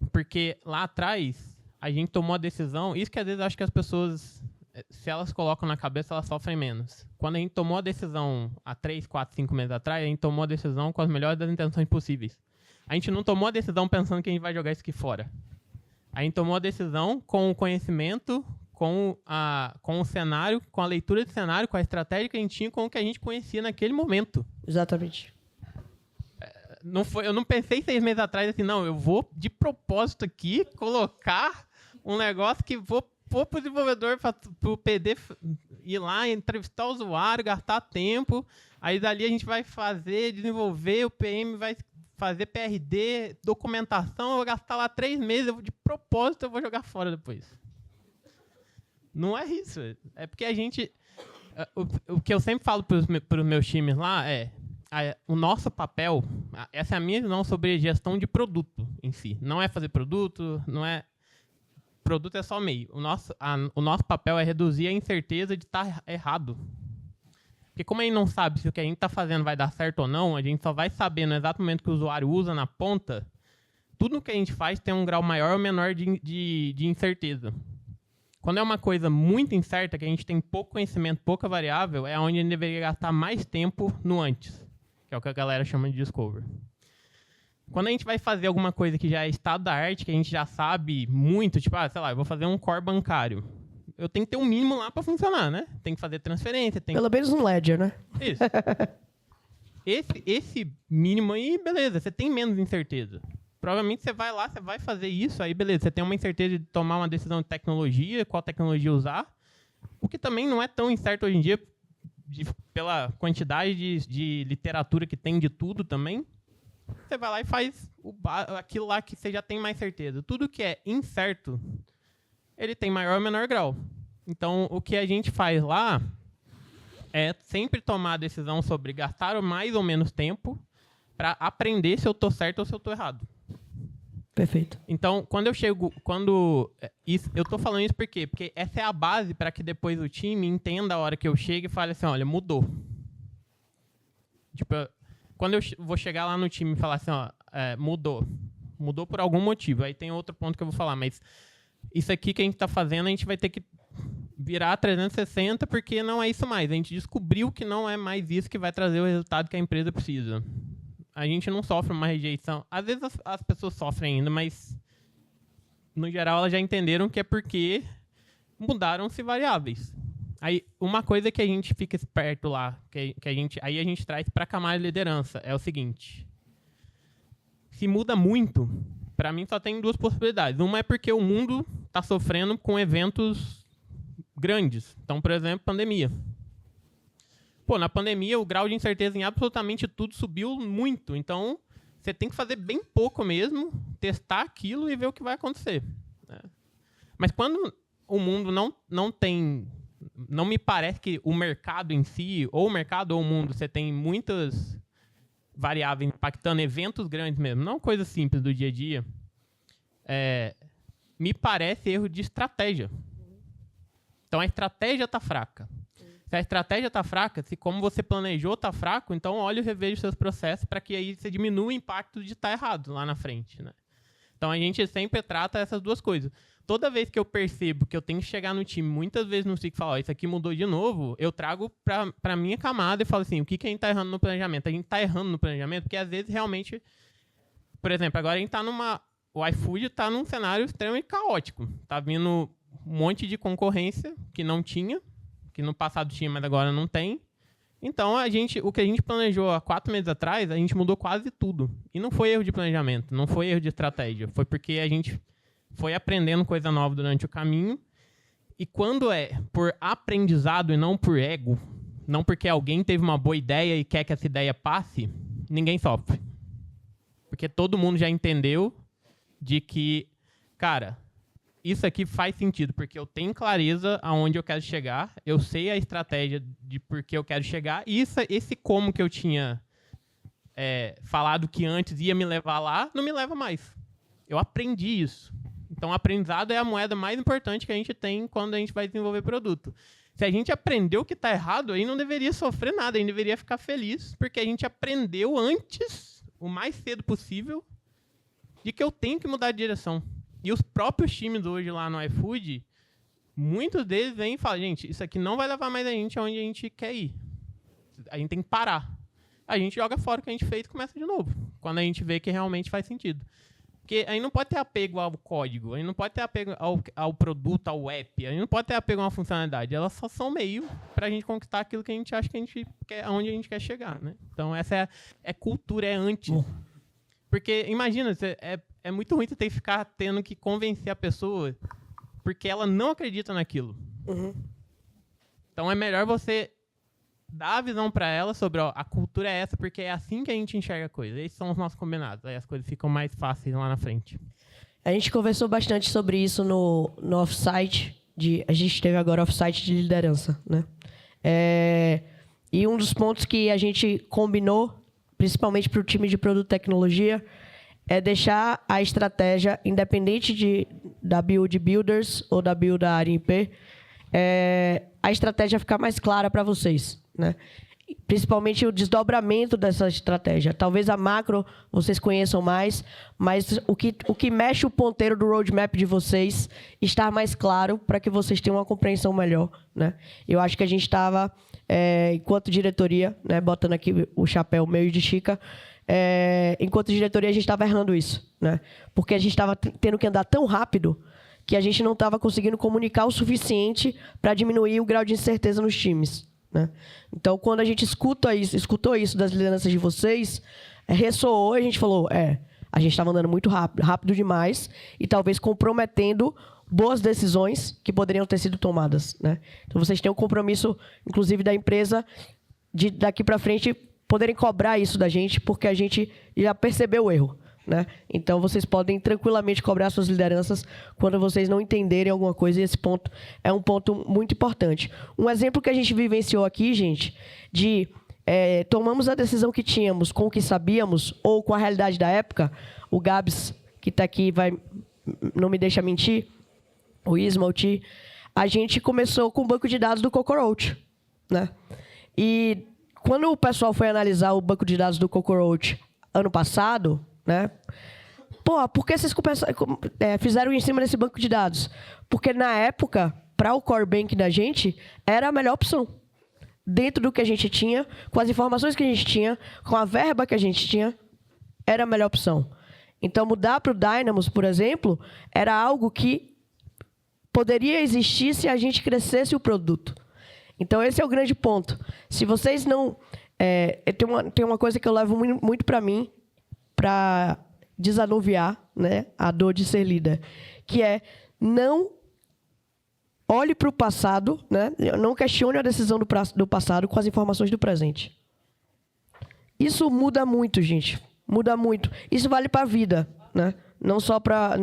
[SPEAKER 2] Porque lá atrás, a gente tomou a decisão, isso que às vezes eu acho que as pessoas, se elas colocam na cabeça, elas sofrem menos. Quando a gente tomou a decisão há 3, 4, 5 meses atrás, a gente tomou a decisão com as melhores das intenções possíveis. A gente não tomou a decisão pensando que a gente vai jogar isso aqui fora. A gente tomou a decisão com o conhecimento, com o cenário, com a leitura de cenário, com a estratégia que a gente tinha, com o que a gente conhecia naquele momento.
[SPEAKER 1] Exatamente.
[SPEAKER 2] Eu não pensei 6 meses atrás assim, não, eu vou de propósito aqui colocar um negócio que vou pôr para o desenvolvedor, para o PD ir lá, entrevistar o usuário, gastar tempo. Aí dali a gente vai desenvolver, o PM vai fazer PRD, documentação, eu vou gastar lá 3 meses, de propósito eu vou jogar fora depois. Não é isso. É porque a gente... O que eu sempre falo para os meus times lá o nosso papel, essa é a minha visão sobre gestão de produto em si. Não é fazer produto, não é... Produto é só meio. O nosso papel é reduzir a incerteza de estar errado. Porque como a gente não sabe se o que a gente está fazendo vai dar certo ou não, a gente só vai saber no exato momento que o usuário usa na ponta, tudo que a gente faz tem um grau maior ou menor de incerteza. Quando é uma coisa muito incerta, que a gente tem pouco conhecimento, pouca variável, é onde a gente deveria gastar mais tempo no antes, que é o que a galera chama de discover. Quando a gente vai fazer alguma coisa que já é estado da arte, que a gente já sabe muito, tipo, sei lá, eu vou fazer um core bancário. Eu tenho que ter um mínimo lá para funcionar, né? Tem que fazer transferência.
[SPEAKER 1] Pelo menos um ledger, né?
[SPEAKER 2] Isso. Esse mínimo aí, beleza, você tem menos incerteza. Provavelmente você vai lá, você vai fazer isso, aí beleza, você tem uma incerteza de tomar uma decisão de tecnologia, qual tecnologia usar, o que também não é tão incerto hoje em dia, pela quantidade de literatura que tem de tudo também. Você vai lá e faz aquilo lá que você já tem mais certeza. Tudo que é incerto, ele tem maior ou menor grau. Então, o que a gente faz lá é sempre tomar a decisão sobre gastar mais ou menos tempo para aprender se eu tô certo ou se eu tô errado.
[SPEAKER 1] Perfeito.
[SPEAKER 2] Então, quando eu tô falando isso por quê? Porque essa é a base para que depois o time entenda a hora que eu chego e fale assim, olha, mudou. Tipo, quando eu vou chegar lá no time e falar assim, ó, mudou. Mudou por algum motivo. Aí tem outro ponto que eu vou falar, mas isso aqui que a gente tá fazendo, a gente vai ter que virar 360 porque não é isso mais. A gente descobriu que não é mais isso que vai trazer o resultado que a empresa precisa. A gente não sofre uma rejeição. Às vezes as pessoas sofrem ainda, mas no geral elas já entenderam que é porque mudaram-se variáveis. Aí uma coisa que a gente fica esperto lá, que a gente traz para a camada de liderança, é o seguinte. Se muda muito, para mim só tem duas possibilidades. Uma é porque o mundo está sofrendo com eventos grandes. Então, por exemplo, pandemia. Pô, na pandemia, o grau de incerteza em absolutamente tudo subiu muito. Então, você tem que fazer bem pouco mesmo, testar aquilo e ver o que vai acontecer. Né? Mas quando o mundo não tem... Não me parece que o mercado em si, ou o mercado ou o mundo, você tem muitas variáveis impactando eventos grandes mesmo, não coisas simples do dia a dia, me parece erro de estratégia. Então, a estratégia está fraca. Se a estratégia está fraca, se como você planejou está fraco, então olhe e reveja os seus processos para que aí você diminua o impacto de estar errado lá na frente. Né? Então, a gente sempre trata essas duas coisas. Toda vez que eu percebo que eu tenho que chegar no time, muitas vezes no ciclo, falar, isso aqui mudou de novo, eu trago para a minha camada e falo assim, o que a gente está errando no planejamento? A gente está errando no planejamento porque, às vezes, realmente... Por exemplo, agora a gente está o iFood está num cenário extremamente caótico. Está vindo um monte de concorrência que não tinha, que no passado tinha, mas agora não tem. Então, o que a gente planejou há 4 meses atrás, a gente mudou quase tudo. E não foi erro de planejamento, não foi erro de estratégia. Foi porque a gente foi aprendendo coisa nova durante o caminho. E quando é por aprendizado e não por ego, não porque alguém teve uma boa ideia e quer que essa ideia passe, ninguém sofre. Porque todo mundo já entendeu de que, cara... Isso aqui faz sentido, porque eu tenho clareza aonde eu quero chegar, eu sei a estratégia de por que eu quero chegar, e esse como que eu tinha falado que antes ia me levar lá, não me leva mais. Eu aprendi isso. Então, o aprendizado é a moeda mais importante que a gente tem quando a gente vai desenvolver produto. Se a gente aprendeu que está errado, aí não deveria sofrer nada, a gente deveria ficar feliz, porque a gente aprendeu antes, o mais cedo possível, de que eu tenho que mudar de direção. E os próprios times hoje lá no iFood, muitos deles vêm e falam, gente, isso aqui não vai levar mais a gente aonde a gente quer ir. A gente tem que parar. A gente joga fora o que a gente fez e começa de novo, quando a gente vê que realmente faz sentido. Porque a gente não pode ter apego ao código, a gente não pode ter apego ao produto, ao app, a gente não pode ter apego a uma funcionalidade. Elas só são meio para a gente conquistar aquilo que a gente acha que a gente quer, aonde a gente quer chegar. Né? Então, essa é cultura, é antes. Porque, imagina, é muito ruim você ter que ficar tendo que convencer a pessoa porque ela não acredita naquilo.
[SPEAKER 1] Uhum.
[SPEAKER 2] Então, é melhor você dar a visão para ela sobre a cultura é essa, porque é assim que a gente enxerga a coisa. Esses são os nossos combinados. Aí as coisas ficam mais fáceis lá na frente.
[SPEAKER 1] A gente conversou bastante sobre isso no off-site. A gente teve agora off-site de liderança. Né? E um dos pontos que a gente combinou, principalmente para o time de produto e tecnologia, é deixar a estratégia, independente da build builders ou da build da área IP, a estratégia ficar mais clara para vocês. Né? Principalmente o desdobramento dessa estratégia. Talvez a macro vocês conheçam mais, mas o que mexe o ponteiro do roadmap de vocês estar mais claro para que vocês tenham uma compreensão melhor. Né? Eu acho que a gente estava, enquanto diretoria, né, botando aqui o chapéu meio de Chica, enquanto diretoria a gente estava errando isso. Né? Porque a gente estava tendo que andar tão rápido que a gente não estava conseguindo comunicar o suficiente para diminuir o grau de incerteza nos times. Né? Então, quando a gente escutou isso das lideranças de vocês, ressoou e a gente falou, a gente estava andando muito rápido demais e talvez comprometendo boas decisões que poderiam ter sido tomadas. Né? Então, vocês têm um compromisso, inclusive, da empresa, de daqui para frente poderem cobrar isso da gente, porque a gente já percebeu o erro. Né? Então, vocês podem tranquilamente cobrar suas lideranças quando vocês não entenderem alguma coisa, e esse ponto é um ponto muito importante. Um exemplo que a gente vivenciou aqui, gente, de tomamos a decisão que tínhamos com o que sabíamos ou com a realidade da época. O Gabs, que está aqui, não me deixa mentir, o Isma, o Ti, a gente começou com o banco de dados do Cockroach, né? E quando o pessoal foi analisar o banco de dados do Cockroach ano passado, né? Pô, por que vocês fizeram em cima desse banco de dados? Porque na época, para o core bank da gente, era a melhor opção. Dentro do que a gente tinha, com as informações que a gente tinha, com a verba que a gente tinha, era a melhor opção. Então, mudar para o Dynamos, por exemplo, era algo que poderia existir se a gente crescesse o produto. Então, esse é o grande ponto. Se vocês não... tem uma coisa que eu levo muito para mim, para desanuviar, né, a dor de ser líder, que é não olhe para o passado, né, não questione a decisão do passado com as informações do presente. Isso muda muito, gente. Muda muito. Isso vale para a vida, né? Não só para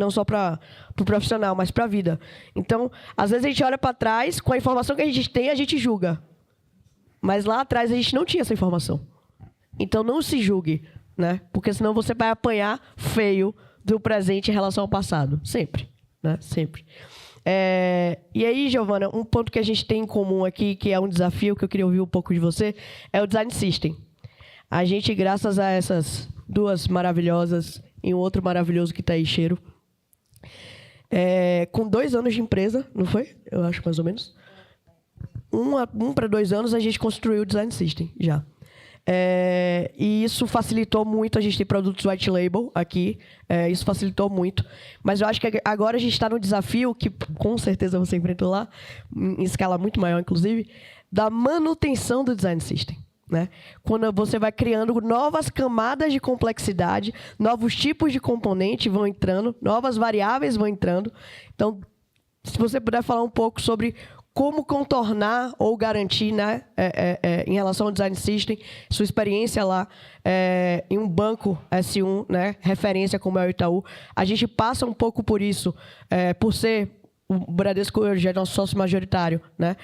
[SPEAKER 1] o profissional, mas para a vida. Então, às vezes a gente olha para trás, com a informação que a gente tem, a gente julga. Mas lá atrás a gente não tinha essa informação. Então, não se julgue, né? Porque senão você vai apanhar feio do presente em relação ao passado. Sempre, né? Sempre. E aí, Giovana, um ponto que a gente tem em comum aqui, que é um desafio, que eu queria ouvir um pouco de você, é o Design System. A gente, graças a essas duas maravilhosas e um outro maravilhoso que está aí, Cheiro, com 2 anos de empresa, não foi? Eu acho, mais ou menos. 1 para 2 anos, a gente construiu o Design System, já. E isso facilitou muito. A gente tem produtos white label aqui. Isso facilitou muito. Mas eu acho que agora a gente está no desafio, que com certeza você enfrentou lá, em escala muito maior, inclusive, da manutenção do Design System. Né? Quando você vai criando novas camadas de complexidade, novos tipos de componente vão entrando, novas variáveis vão entrando. Então, se você puder falar um pouco sobre como contornar ou garantir, né, em relação ao Design System, sua experiência lá em um banco S1, né, referência como é o Itaú. A gente passa um pouco por isso, por ser... O Bradesco já é nosso sócio majoritário, né?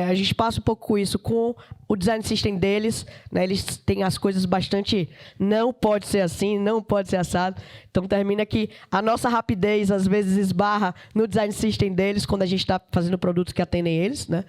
[SPEAKER 1] A gente passa um pouco com isso, com o Design System deles, né? Eles têm as coisas bastante... Não pode ser assim, não pode ser assado. Então, termina que a nossa rapidez, às vezes, esbarra no Design System deles, quando a gente está fazendo produtos que atendem eles, né?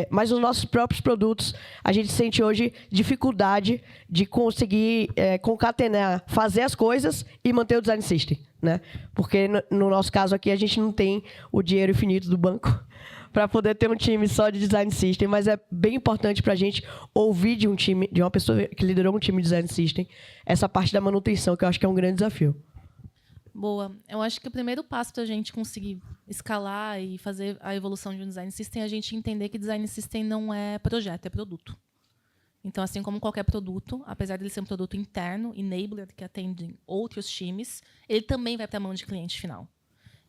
[SPEAKER 1] Mas nos nossos próprios produtos, a gente sente hoje dificuldade de conseguir concatenar, fazer as coisas e manter o Design System, né? Porque, no nosso caso aqui, a gente não tem o dinheiro infinito do banco para poder ter um time só de Design System, mas é bem importante para a gente ouvir de um time, de uma pessoa que liderou um time de Design System, essa parte da manutenção, que eu acho que é um grande desafio.
[SPEAKER 3] Boa. Eu acho que o primeiro passo para a gente conseguir escalar e fazer a evolução de um Design System é a gente entender que Design System não é projeto, é produto. Então, assim como qualquer produto, apesar de ele ser um produto interno, enabler, que atende outros times, ele também vai para a mão de cliente final.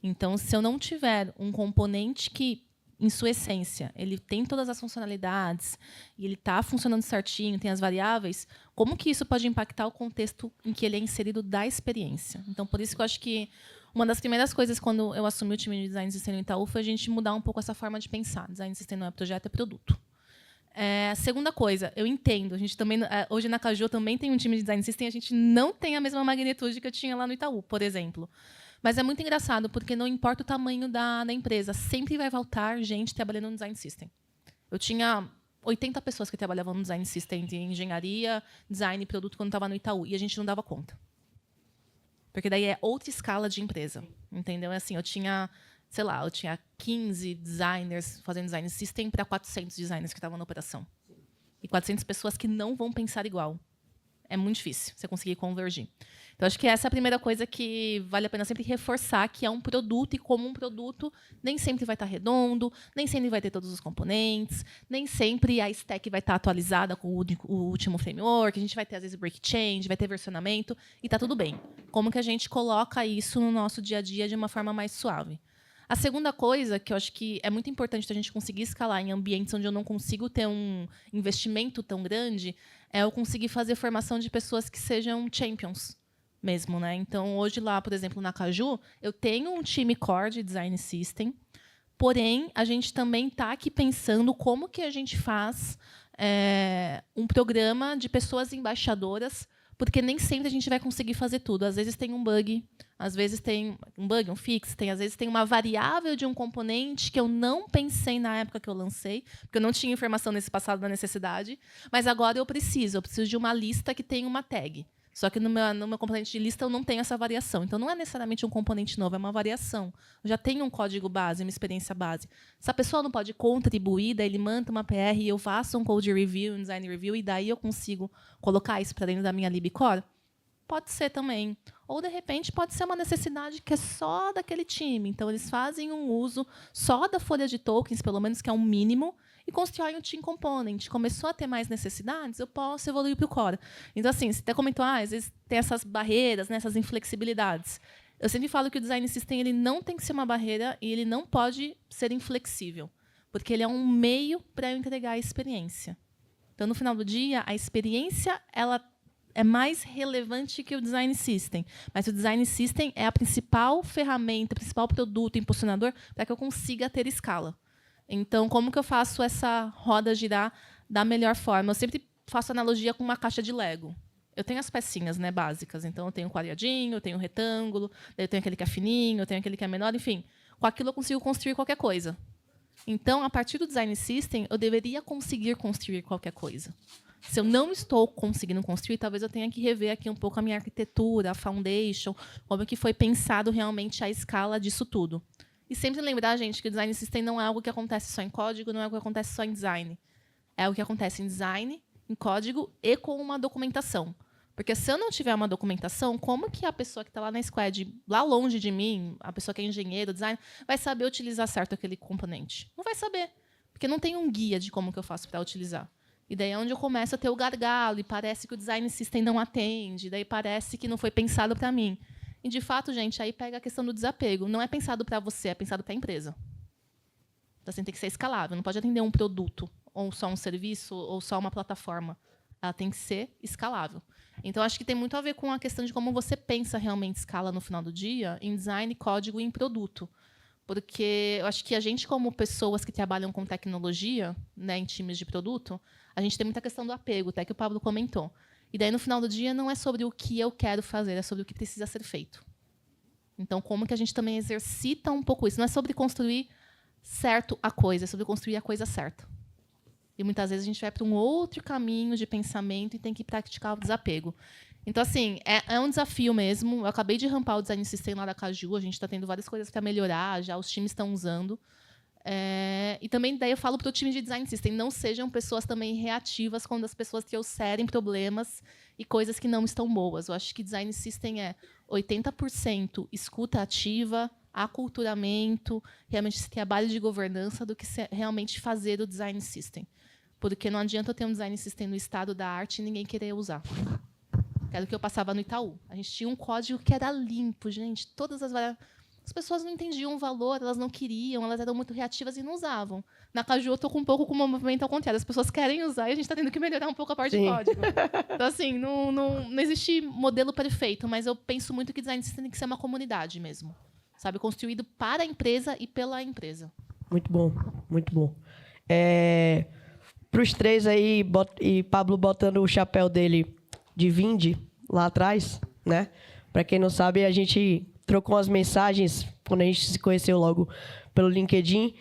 [SPEAKER 3] Então, se eu não tiver um componente que, em sua essência, ele tem todas as funcionalidades e ele está funcionando certinho, tem as variáveis, como que isso pode impactar o contexto em que ele é inserido da experiência? Então, por isso que eu acho que uma das primeiras coisas, quando eu assumi o time de Design System no Itaú, foi a gente mudar um pouco essa forma de pensar. Design System não é projeto, é produto. Segunda coisa, eu entendo. A gente também, hoje na Caju também tem um time de Design System, a gente não tem a mesma magnitude que eu tinha lá no Itaú, por exemplo. Mas é muito engraçado, porque não importa o tamanho da empresa, sempre vai faltar gente trabalhando no Design System. Eu tinha 80 pessoas que trabalhavam no Design System de engenharia, design e produto quando estava no Itaú, e a gente não dava conta. Porque daí é outra escala de empresa, entendeu? Assim, eu tinha 15 designers fazendo Design System para 400 designers que estavam na operação. E 400 pessoas que não vão pensar igual. É muito difícil você conseguir convergir. Então, acho que essa é a primeira coisa que vale a pena sempre reforçar, que é um produto, e como um produto nem sempre vai estar redondo, nem sempre vai ter todos os componentes, nem sempre a stack vai estar atualizada com o último framework, a gente vai ter, às vezes, break change, vai ter versionamento, e está tudo bem. Como que a gente coloca isso no nosso dia a dia de uma forma mais suave? A segunda coisa, que eu acho que é muito importante a gente conseguir escalar em ambientes onde eu não consigo ter um investimento tão grande, é eu conseguir fazer formação de pessoas que sejam champions mesmo, né? Então, hoje lá, por exemplo, na Caju, eu tenho um time core de Design System, porém, a gente também está aqui pensando como que a gente faz um programa de pessoas embaixadoras, porque nem sempre a gente vai conseguir fazer tudo. Às vezes tem um bug, às vezes tem um fix, às vezes tem uma variável de um componente que eu não pensei na época que eu lancei, porque eu não tinha informação nesse passado da necessidade, mas agora eu preciso de uma lista que tem uma tag. Só que no meu componente de lista eu não tenho essa variação. Então, não é necessariamente um componente novo, é uma variação. Eu já tenho um código base, uma experiência base. Se a pessoa não pode contribuir, daí ele manda uma PR e eu faço um code review, um design review, e daí eu consigo colocar isso para dentro da minha libcore? Pode ser também. Ou, de repente, pode ser uma necessidade que é só daquele time. Então, eles fazem um uso só da folha de tokens, pelo menos que é um mínimo, e constroem um team component. Começou a ter mais necessidades, eu posso evoluir para o core. Então, assim, você até comentou, às vezes tem essas barreiras, né, essas inflexibilidades. Eu sempre falo que o design system ele não tem que ser uma barreira e ele não pode ser inflexível, porque ele é um meio para eu entregar a experiência. Então, no final do dia, a experiência ela é mais relevante que o design system. Mas o design system é a principal ferramenta, o principal produto impulsionador para que eu consiga ter escala. Então, como que eu faço essa roda girar da melhor forma? Eu sempre faço analogia com uma caixa de Lego. Eu tenho as pecinhas, né, básicas. Então, eu tenho um quadradinho, eu tenho um retângulo, eu tenho aquele que é fininho, eu tenho aquele que é menor, enfim. Com aquilo eu consigo construir qualquer coisa. Então, a partir do design system, eu deveria conseguir construir qualquer coisa. Se eu não estou conseguindo construir, talvez eu tenha que rever aqui um pouco a minha arquitetura, a foundation, como que foi pensado realmente a escala disso tudo. E sempre lembrar, gente, que o design system não é algo que acontece só em código, não é algo que acontece só em design. É algo que acontece em design, em código e com uma documentação. Porque se eu não tiver uma documentação, como que a pessoa que está lá na squad, lá longe de mim, a pessoa que é engenheiro, design, vai saber utilizar certo aquele componente? Não vai saber, porque não tem um guia de como que eu faço para utilizar. E daí é onde eu começo a ter o gargalo, e parece que o design system não atende, daí parece que não foi pensado para mim. E, de fato, gente, aí pega a questão do desapego. Não é pensado para você, é pensado para a empresa. Então, assim, tem que ser escalável. Não pode atender um produto, ou só um serviço, ou só uma plataforma. Ela tem que ser escalável. Então, acho que tem muito a ver com a questão de como você pensa realmente escala no final do dia, em design, código e em produto. Porque eu acho que a gente, como pessoas que trabalham com tecnologia, né, em times de produto, a gente tem muita questão do apego, até que o Pablo comentou. E daí, no final do dia, não é sobre o que eu quero fazer, é sobre o que precisa ser feito. Então, como que a gente também exercita um pouco isso? Não é sobre construir certo a coisa, é sobre construir a coisa certa. E, muitas vezes, a gente vai para um outro caminho de pensamento e tem que praticar o desapego. Então, assim, é um desafio mesmo. Eu acabei de rampar o design system lá da Caju, a gente está tendo várias coisas para melhorar, já os times estão usando. E também daí eu falo para o time de design system, não sejam pessoas também reativas quando as pessoas trouxerem problemas e coisas que não estão boas. Eu acho que design system é 80% escuta ativa, aculturamento, realmente esse trabalho de governança do que realmente fazer o design system. Porque não adianta eu ter um design system no estado da arte e ninguém querer usar. Era o que eu passava no Itaú. A gente tinha um código que era limpo, gente. Todas as variáveis. As pessoas não entendiam o valor, elas não queriam, elas eram muito reativas e não usavam. Na Caju, eu estou com um pouco com o movimento ao contrário. As pessoas querem usar e a gente está tendo que melhorar um pouco a parte de código. Então, assim, não existe modelo perfeito, mas eu penso muito que design system tem que ser uma comunidade mesmo. Sabe? Construído para a empresa e pela empresa.
[SPEAKER 1] Muito bom, muito bom. Para os três aí, e Pablo botando o chapéu dele de Vindi lá atrás, né? Para quem não sabe, a gente trocou umas mensagens quando a gente se conheceu logo pelo LinkedIn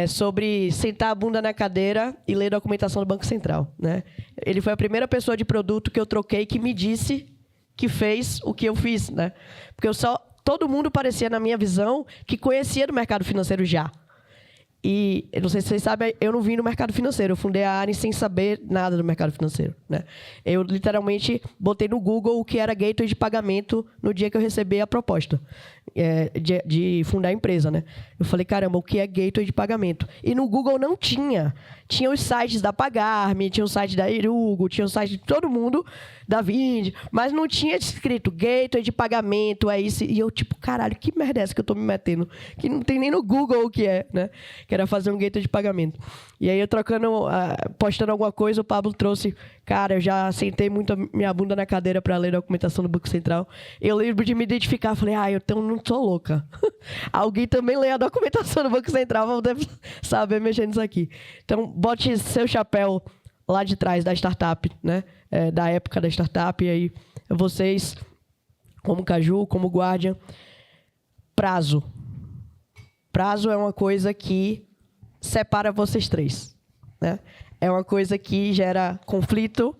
[SPEAKER 1] sobre sentar a bunda na cadeira e ler documentação do Banco Central, né? Ele foi a primeira pessoa de produto que eu troquei que me disse que fez o que eu fiz, né? Porque todo mundo parecia, na minha visão, que conhecia do mercado financeiro já. E, eu não sei se vocês sabem, eu não vim no mercado financeiro. Eu fundei a Arin sem saber nada do mercado financeiro, né? Eu, literalmente, botei no Google o que era gateway de pagamento no dia que eu recebi a proposta de fundar a empresa, né? Eu falei, caramba, o que é gateway de pagamento? E no Google não tinha. Tinha os sites da Pagar.me, tinha o site da Irugo, tinha o site de todo mundo, da Vindi, mas não tinha escrito gateway de pagamento, é isso. E eu, tipo, caralho, que merda é essa que eu tô me metendo? Que não tem nem no Google o que é, né? Que era fazer um gateway de pagamento. E aí, eu postando alguma coisa, o Pablo trouxe, cara, eu já sentei muito a minha bunda na cadeira para ler a documentação do Banco Central. Eu lembro de me identificar, falei, eu não sou louca. Alguém também lê a documentação do Banco Central para poder saber mexer nisso aqui. Então, bote seu chapéu lá de trás da startup, né? Da época da startup. E aí, vocês, como Caju, como Guardian, prazo. Prazo é uma coisa que separa vocês três, né? É uma coisa que gera conflito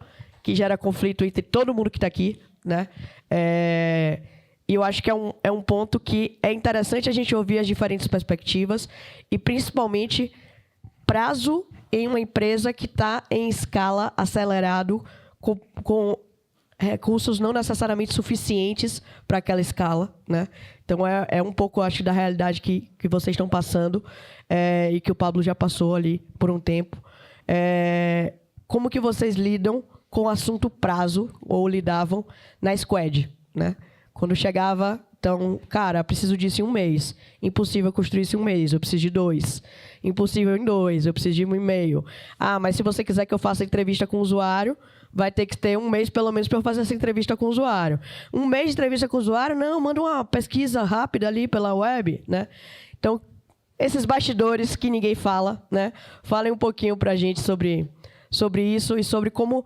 [SPEAKER 1] entre todo mundo que está aqui, né? E eu acho que é um ponto que é interessante a gente ouvir as diferentes perspectivas e, principalmente, prazo em uma empresa que está em escala acelerado, com recursos não necessariamente suficientes para aquela escala, né? Então, é um pouco, acho, da realidade que vocês estão passando e que o Pablo já passou ali por um tempo. Como que vocês lidam com o assunto prazo, ou lidavam na Squad, né? Quando chegava, então, cara, preciso disso em 1 mês. Impossível construir isso em 1 mês, eu preciso de 2. Impossível em 2, eu preciso de 1 e-mail. Ah, mas se você quiser que eu faça entrevista com o usuário, vai ter que ter 1 mês, pelo menos, para eu fazer essa entrevista com o usuário. 1 mês de entrevista com o usuário? Não, manda uma pesquisa rápida ali pela web, né? Então, esses bastidores que ninguém fala, né? Falem um pouquinho para a gente sobre isso e sobre como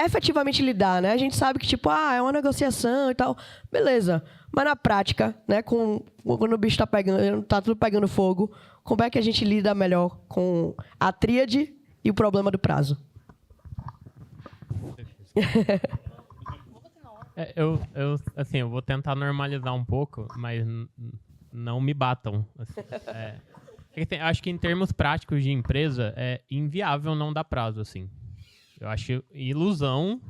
[SPEAKER 1] efetivamente lidar, né? A gente sabe que, tipo, é uma negociação e tal. Beleza. Mas na prática, né? Quando o bicho tá tudo pegando fogo, como é que a gente lida melhor com a tríade e o problema do prazo?
[SPEAKER 2] Eu vou tentar normalizar um pouco, mas não me batam. Acho que em termos práticos de empresa, é inviável não dar prazo, assim. Eu acho ilusão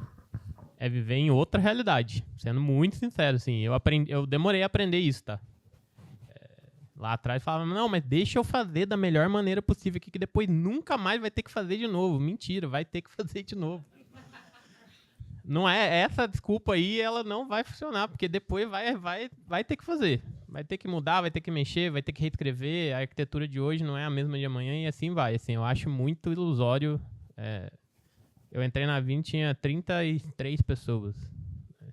[SPEAKER 2] é viver em outra realidade. Sendo muito sincero, assim. Eu demorei a aprender isso, tá? Lá atrás falava, não, mas deixa eu fazer da melhor maneira possível aqui, que depois nunca mais vai ter que fazer de novo. Mentira, vai ter que fazer de novo. Não é essa desculpa aí, ela não vai funcionar, porque depois vai ter que fazer. Vai ter que mudar, vai ter que mexer, vai ter que reescrever. A arquitetura de hoje não é a mesma de amanhã e assim vai. Assim, eu acho muito ilusório. Eu entrei na Vind, tinha 33 pessoas.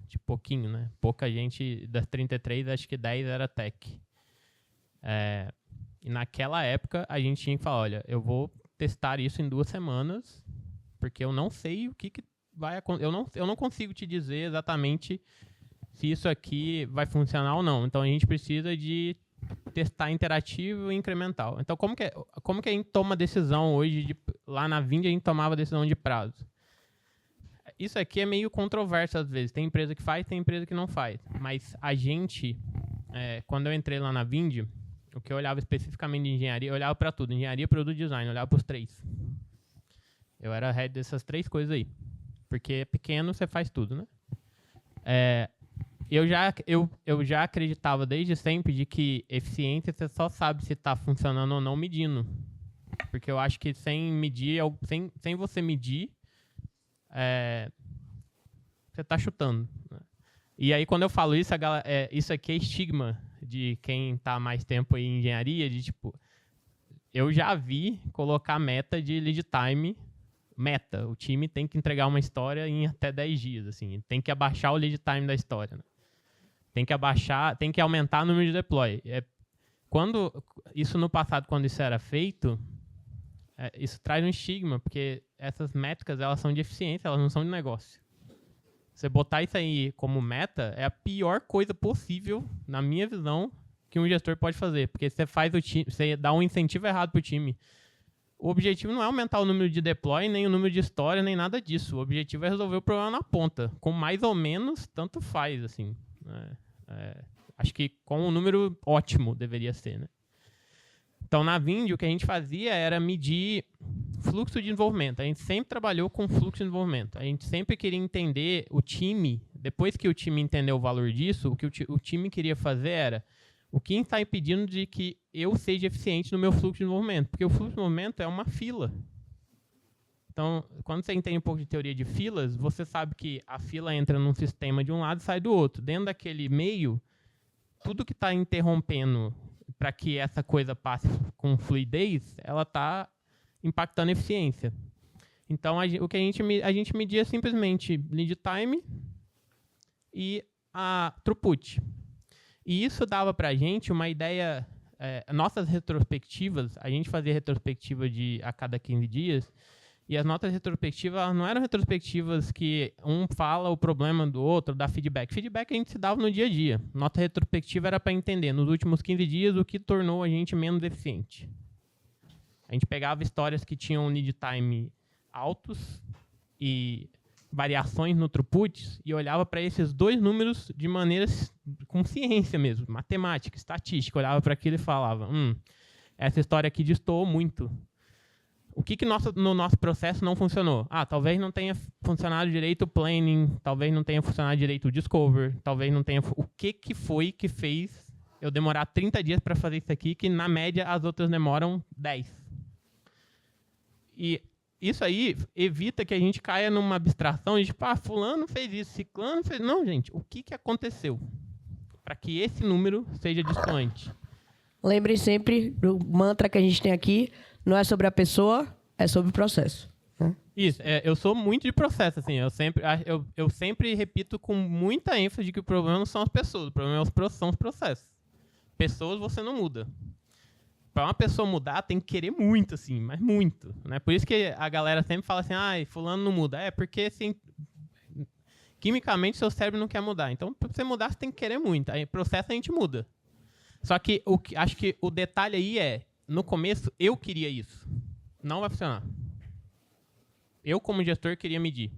[SPEAKER 2] De pouquinho, né? Pouca gente. Das 33, acho que 10 era tech. E naquela época, a gente tinha que falar, olha, eu vou testar isso em 2 semanas, porque eu não sei o que vai acontecer. Eu não consigo te dizer exatamente se isso aqui vai funcionar ou não. Então, a gente precisa de testar interativo e incremental. Então, como que a gente toma decisão hoje? Lá na Vind, a gente tomava decisão de prazo. Isso aqui é meio controverso às vezes. Tem empresa que faz, tem empresa que não faz. Mas a gente, quando eu entrei lá na Vind, o que eu olhava especificamente de engenharia, eu olhava para tudo. Engenharia, produto e design. Eu olhava para os 3. Eu era head dessas 3 coisas aí. Porque é pequeno, você faz tudo, né? Eu já acreditava desde sempre de que eficiência você só sabe se está funcionando ou não medindo. Porque eu acho que sem medir, sem você medir, você está chutando, né? E aí, quando eu falo isso, isso aqui é estigma de quem está há mais tempo aí em engenharia, de tipo, eu já vi colocar meta de lead time. Meta, o time tem que entregar uma história em até 10 dias, assim, tem que abaixar o lead time da história, né? Tem que aumentar o número de deploy. Isso no passado, quando isso era feito, isso traz um estigma, porque essas métricas, elas são de eficiência, elas não são de negócio. Você botar isso aí como meta é a pior coisa possível, na minha visão, que um gestor pode fazer, porque você dá um incentivo errado para o time. O objetivo não é aumentar o número de deploy, nem o número de história, nem nada disso. O objetivo é resolver o problema na ponta. Com mais ou menos, tanto faz, assim. Acho que com um número ótimo deveria ser, né? Então, na Vind, o que a gente fazia era medir fluxo de desenvolvimento. A gente sempre trabalhou com fluxo de desenvolvimento. A gente sempre queria entender o time. Depois que o time entendeu o valor disso, o que o time queria fazer era o que está impedindo de que eu seja eficiente no meu fluxo de desenvolvimento. Porque o fluxo de desenvolvimento é uma fila. Então, quando você entende um pouco de teoria de filas, você sabe que a fila entra num sistema de um lado e sai do outro. Dentro daquele meio, tudo que está interrompendo para que essa coisa passe com fluidez, ela está impactando a eficiência. Então, o que a gente media simplesmente lead time e a throughput. E isso dava para a gente uma ideia... nossas retrospectivas, a gente fazia retrospectiva a cada 15 dias, e as nossas retrospectivas não eram retrospectivas que um fala o problema do outro, dá feedback. Feedback a gente se dava no dia a dia. Nossa retrospectiva era para entender, nos últimos 15 dias, o que tornou a gente menos eficiente. A gente pegava histórias que tinham lead time altos e variações no throughput e olhava para esses dois números de maneira com ciência mesmo, matemática, estatística. Olhava para aquilo e falava, essa história aqui destoou muito. O que no nosso processo não funcionou? Talvez não tenha funcionado direito o planning, talvez não tenha funcionado direito o discover, talvez não tenha... O que foi que fez eu demorar 30 dias para fazer isso aqui, que na média as outras demoram 10? E isso aí evita que a gente caia numa abstração de tipo, fulano fez isso, ciclano fez... Não, gente, o que aconteceu para que esse número seja distante?
[SPEAKER 1] Lembrem sempre do mantra que a gente tem aqui, não é sobre a pessoa, é sobre o processo.
[SPEAKER 2] Isso, eu sou muito de processo, assim, eu sempre repito com muita ênfase que o problema não são as pessoas, o problema são os processos. Pessoas você não muda. Para uma pessoa mudar, tem que querer muito, assim, mas muito. Né? Por isso que a galera sempre fala assim, fulano não muda. Porque, assim, quimicamente, seu cérebro não quer mudar. Então, para você mudar, você tem que querer muito. Aí, processo a gente muda. Só que acho que o detalhe aí no começo, eu queria isso. Não vai funcionar. Eu, como gestor, queria medir.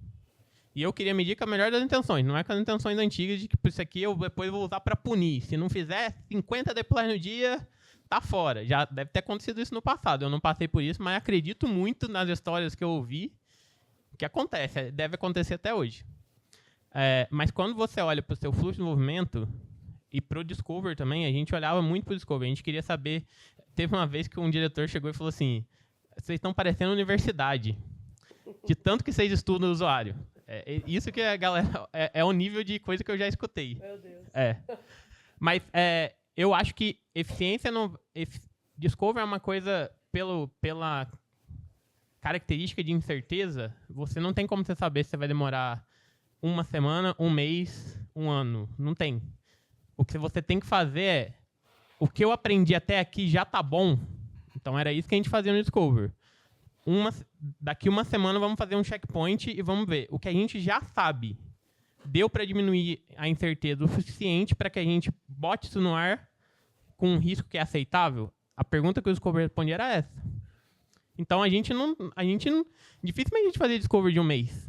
[SPEAKER 2] E eu queria medir com a melhor das intenções. Não é com as intenções antigas de que isso aqui eu depois vou usar para punir. Se não fizer 50 deploys no dia, tá fora. Já deve ter acontecido isso no passado. Eu não passei por isso, mas acredito muito nas histórias que eu ouvi que acontece. Deve acontecer até hoje. Mas quando você olha para o seu fluxo de movimento... E para o Discover também, a gente olhava muito para o Discover. A gente queria saber... Teve uma vez que um diretor chegou e falou assim, vocês estão parecendo universidade, de tanto que vocês estudam o usuário. Isso que a galera... É o nível de coisa que eu já escutei.
[SPEAKER 1] Meu Deus.
[SPEAKER 2] Mas eu acho que eficiência não... Discover é uma coisa... Pela característica de incerteza, você não tem como você saber se você vai demorar uma semana, um mês, um ano. Não tem. O que você tem que fazer o que eu aprendi até aqui já tá bom. Então, era isso que a gente fazia no Discover. Daqui uma semana, vamos fazer um checkpoint e vamos ver. O que a gente já sabe, deu para diminuir a incerteza o suficiente para que a gente bote isso no ar com um risco que é aceitável? A pergunta que o Discover respondia era essa. Então, dificilmente a gente fazia Discover de um mês.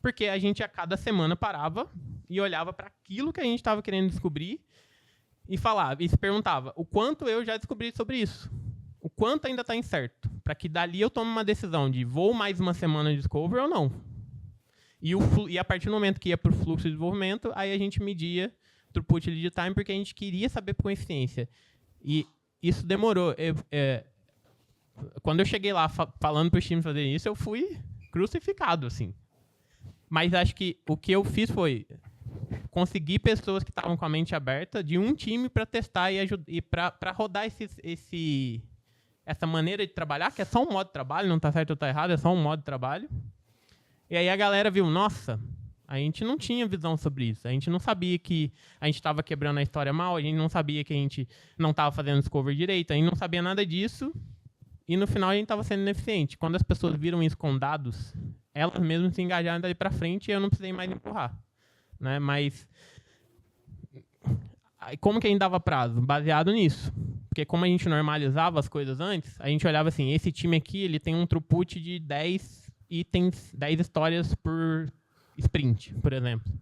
[SPEAKER 2] Porque a gente, a cada semana, parava e olhava para aquilo que a gente estava querendo descobrir e falava, e se perguntava o quanto eu já descobri sobre isso, o quanto ainda está incerto, para que dali eu tome uma decisão de vou mais uma semana de Discover ou não. E a partir do momento que ia para o fluxo de desenvolvimento, aí a gente media throughput lead time, porque a gente queria saber com eficiência. E isso demorou. Quando eu cheguei lá falando para os times fazerem isso, eu fui crucificado, assim. Mas acho que o que eu fiz foi conseguir pessoas que estavam com a mente aberta de um time para testar e para rodar essa maneira de trabalhar, que é só um modo de trabalho, não está certo ou está errado, é só um modo de trabalho. E aí a galera viu, nossa, a gente não tinha visão sobre isso, a gente não sabia que a gente estava quebrando a história mal, a gente não sabia que a gente não estava fazendo discovery direito, a gente não sabia nada disso, e no final a gente estava sendo ineficiente. Quando as pessoas viram isso com dados, elas mesmas se engajaram dali para frente e eu não precisei mais empurrar. Né? Mas como que a gente dava prazo? Baseado nisso. Porque como a gente normalizava as coisas antes, a gente olhava assim, esse time aqui ele tem um throughput de 10 itens, 10 histórias por sprint, por exemplo.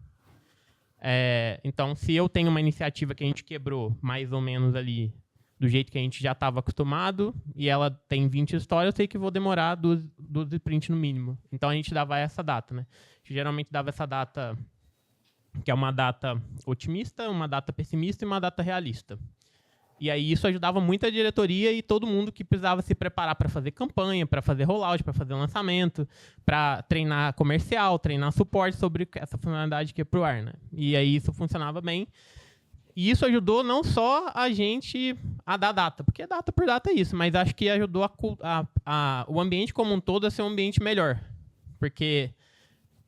[SPEAKER 2] Então, se eu tenho uma iniciativa que a gente quebrou mais ou menos ali do jeito que a gente já estava acostumado, e ela tem 20 histórias, eu sei que vou demorar 12 sprints no mínimo. Então, a gente dava essa data. Né? A gente geralmente dava essa data, que é uma data otimista, uma data pessimista e uma data realista. E aí isso ajudava muito a diretoria e todo mundo que precisava se preparar para fazer campanha, para fazer rollout, para fazer lançamento, para treinar comercial, treinar suporte sobre essa funcionalidade que é para o ar. Né? E aí isso funcionava bem. E isso ajudou não só a gente a dar data, porque data por data é isso, mas acho que ajudou o ambiente como um todo a ser um ambiente melhor. Porque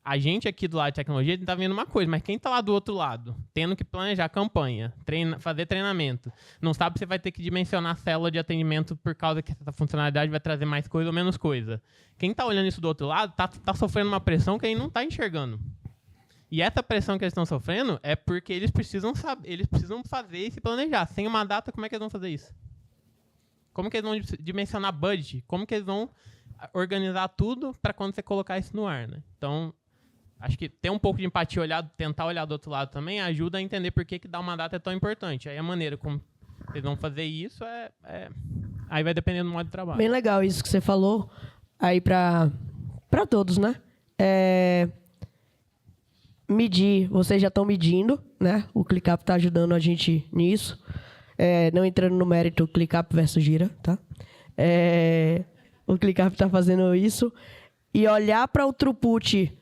[SPEAKER 2] a gente aqui do lado de tecnologia tá vendo uma coisa, mas quem tá lá do outro lado, tendo que planejar campanha, fazer treinamento, não sabe se vai ter que dimensionar a célula de atendimento por causa que essa funcionalidade vai trazer mais coisa ou menos coisa. Quem tá olhando isso do outro lado tá sofrendo uma pressão que ele não tá enxergando. E essa pressão que eles estão sofrendo é porque eles precisam fazer e se planejar. Sem uma data, como é que eles vão fazer isso? Como que eles vão dimensionar budget? Como que eles vão organizar tudo para quando você colocar isso no ar, né? Então, acho que ter um pouco de empatia, tentar olhar do outro lado também, ajuda a entender por que dar uma data é tão importante. Aí a maneira como eles vão fazer isso aí vai depender do modo de trabalho.
[SPEAKER 1] Bem legal isso que você falou aí para todos, né? Medir, vocês já estão medindo, né? O ClickUp está ajudando a gente nisso. Não entrando no mérito ClickUp versus Gira, tá? O ClickUp está fazendo isso. E olhar para o throughput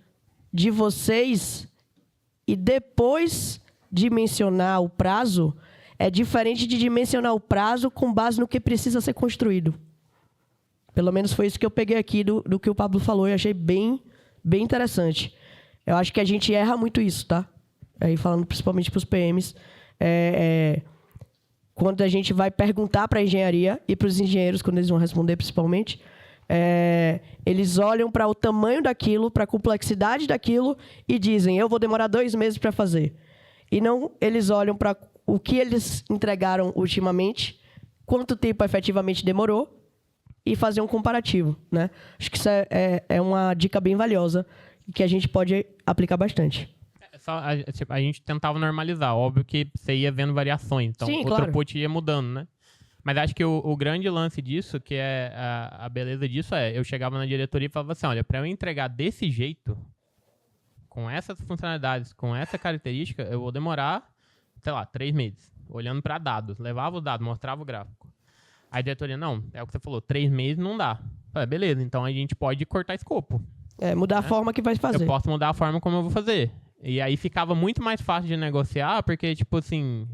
[SPEAKER 1] de vocês e depois dimensionar o prazo é diferente de dimensionar o prazo com base no que precisa ser construído. Pelo menos foi isso que eu peguei aqui do que o Pablo falou e achei bem interessante. Eu acho que a gente erra muito isso, tá? Aí falando principalmente para os PMs, quando a gente vai perguntar para a engenharia e para os engenheiros, quando eles vão responder principalmente, eles olham para o tamanho daquilo, para a complexidade daquilo e dizem, eu vou demorar 2 meses para fazer. E não, eles olham para o que eles entregaram ultimamente, quanto tempo efetivamente demorou e fazer um comparativo, né? Acho que isso é uma dica bem valiosa e que a gente pode aplicar bastante.
[SPEAKER 2] A gente tentava normalizar. Óbvio que você ia vendo variações. Então,
[SPEAKER 1] Sim,
[SPEAKER 2] o
[SPEAKER 1] claro.
[SPEAKER 2] throughput ia mudando, né? Mas acho que o grande lance disso, que é a beleza disso, eu chegava na diretoria e falava assim, olha, para eu entregar desse jeito, com essas funcionalidades, com essa característica, eu vou demorar, sei lá, 3 meses. Olhando para dados. Levava o dado, mostrava o gráfico. Aí a diretoria, não, é o que você falou, 3 meses não dá. Falei, beleza, então a gente pode cortar escopo.
[SPEAKER 1] Mudar a forma que vai fazer.
[SPEAKER 2] Eu posso mudar a forma como eu vou fazer. E aí ficava muito mais fácil de negociar, porque, tipo assim,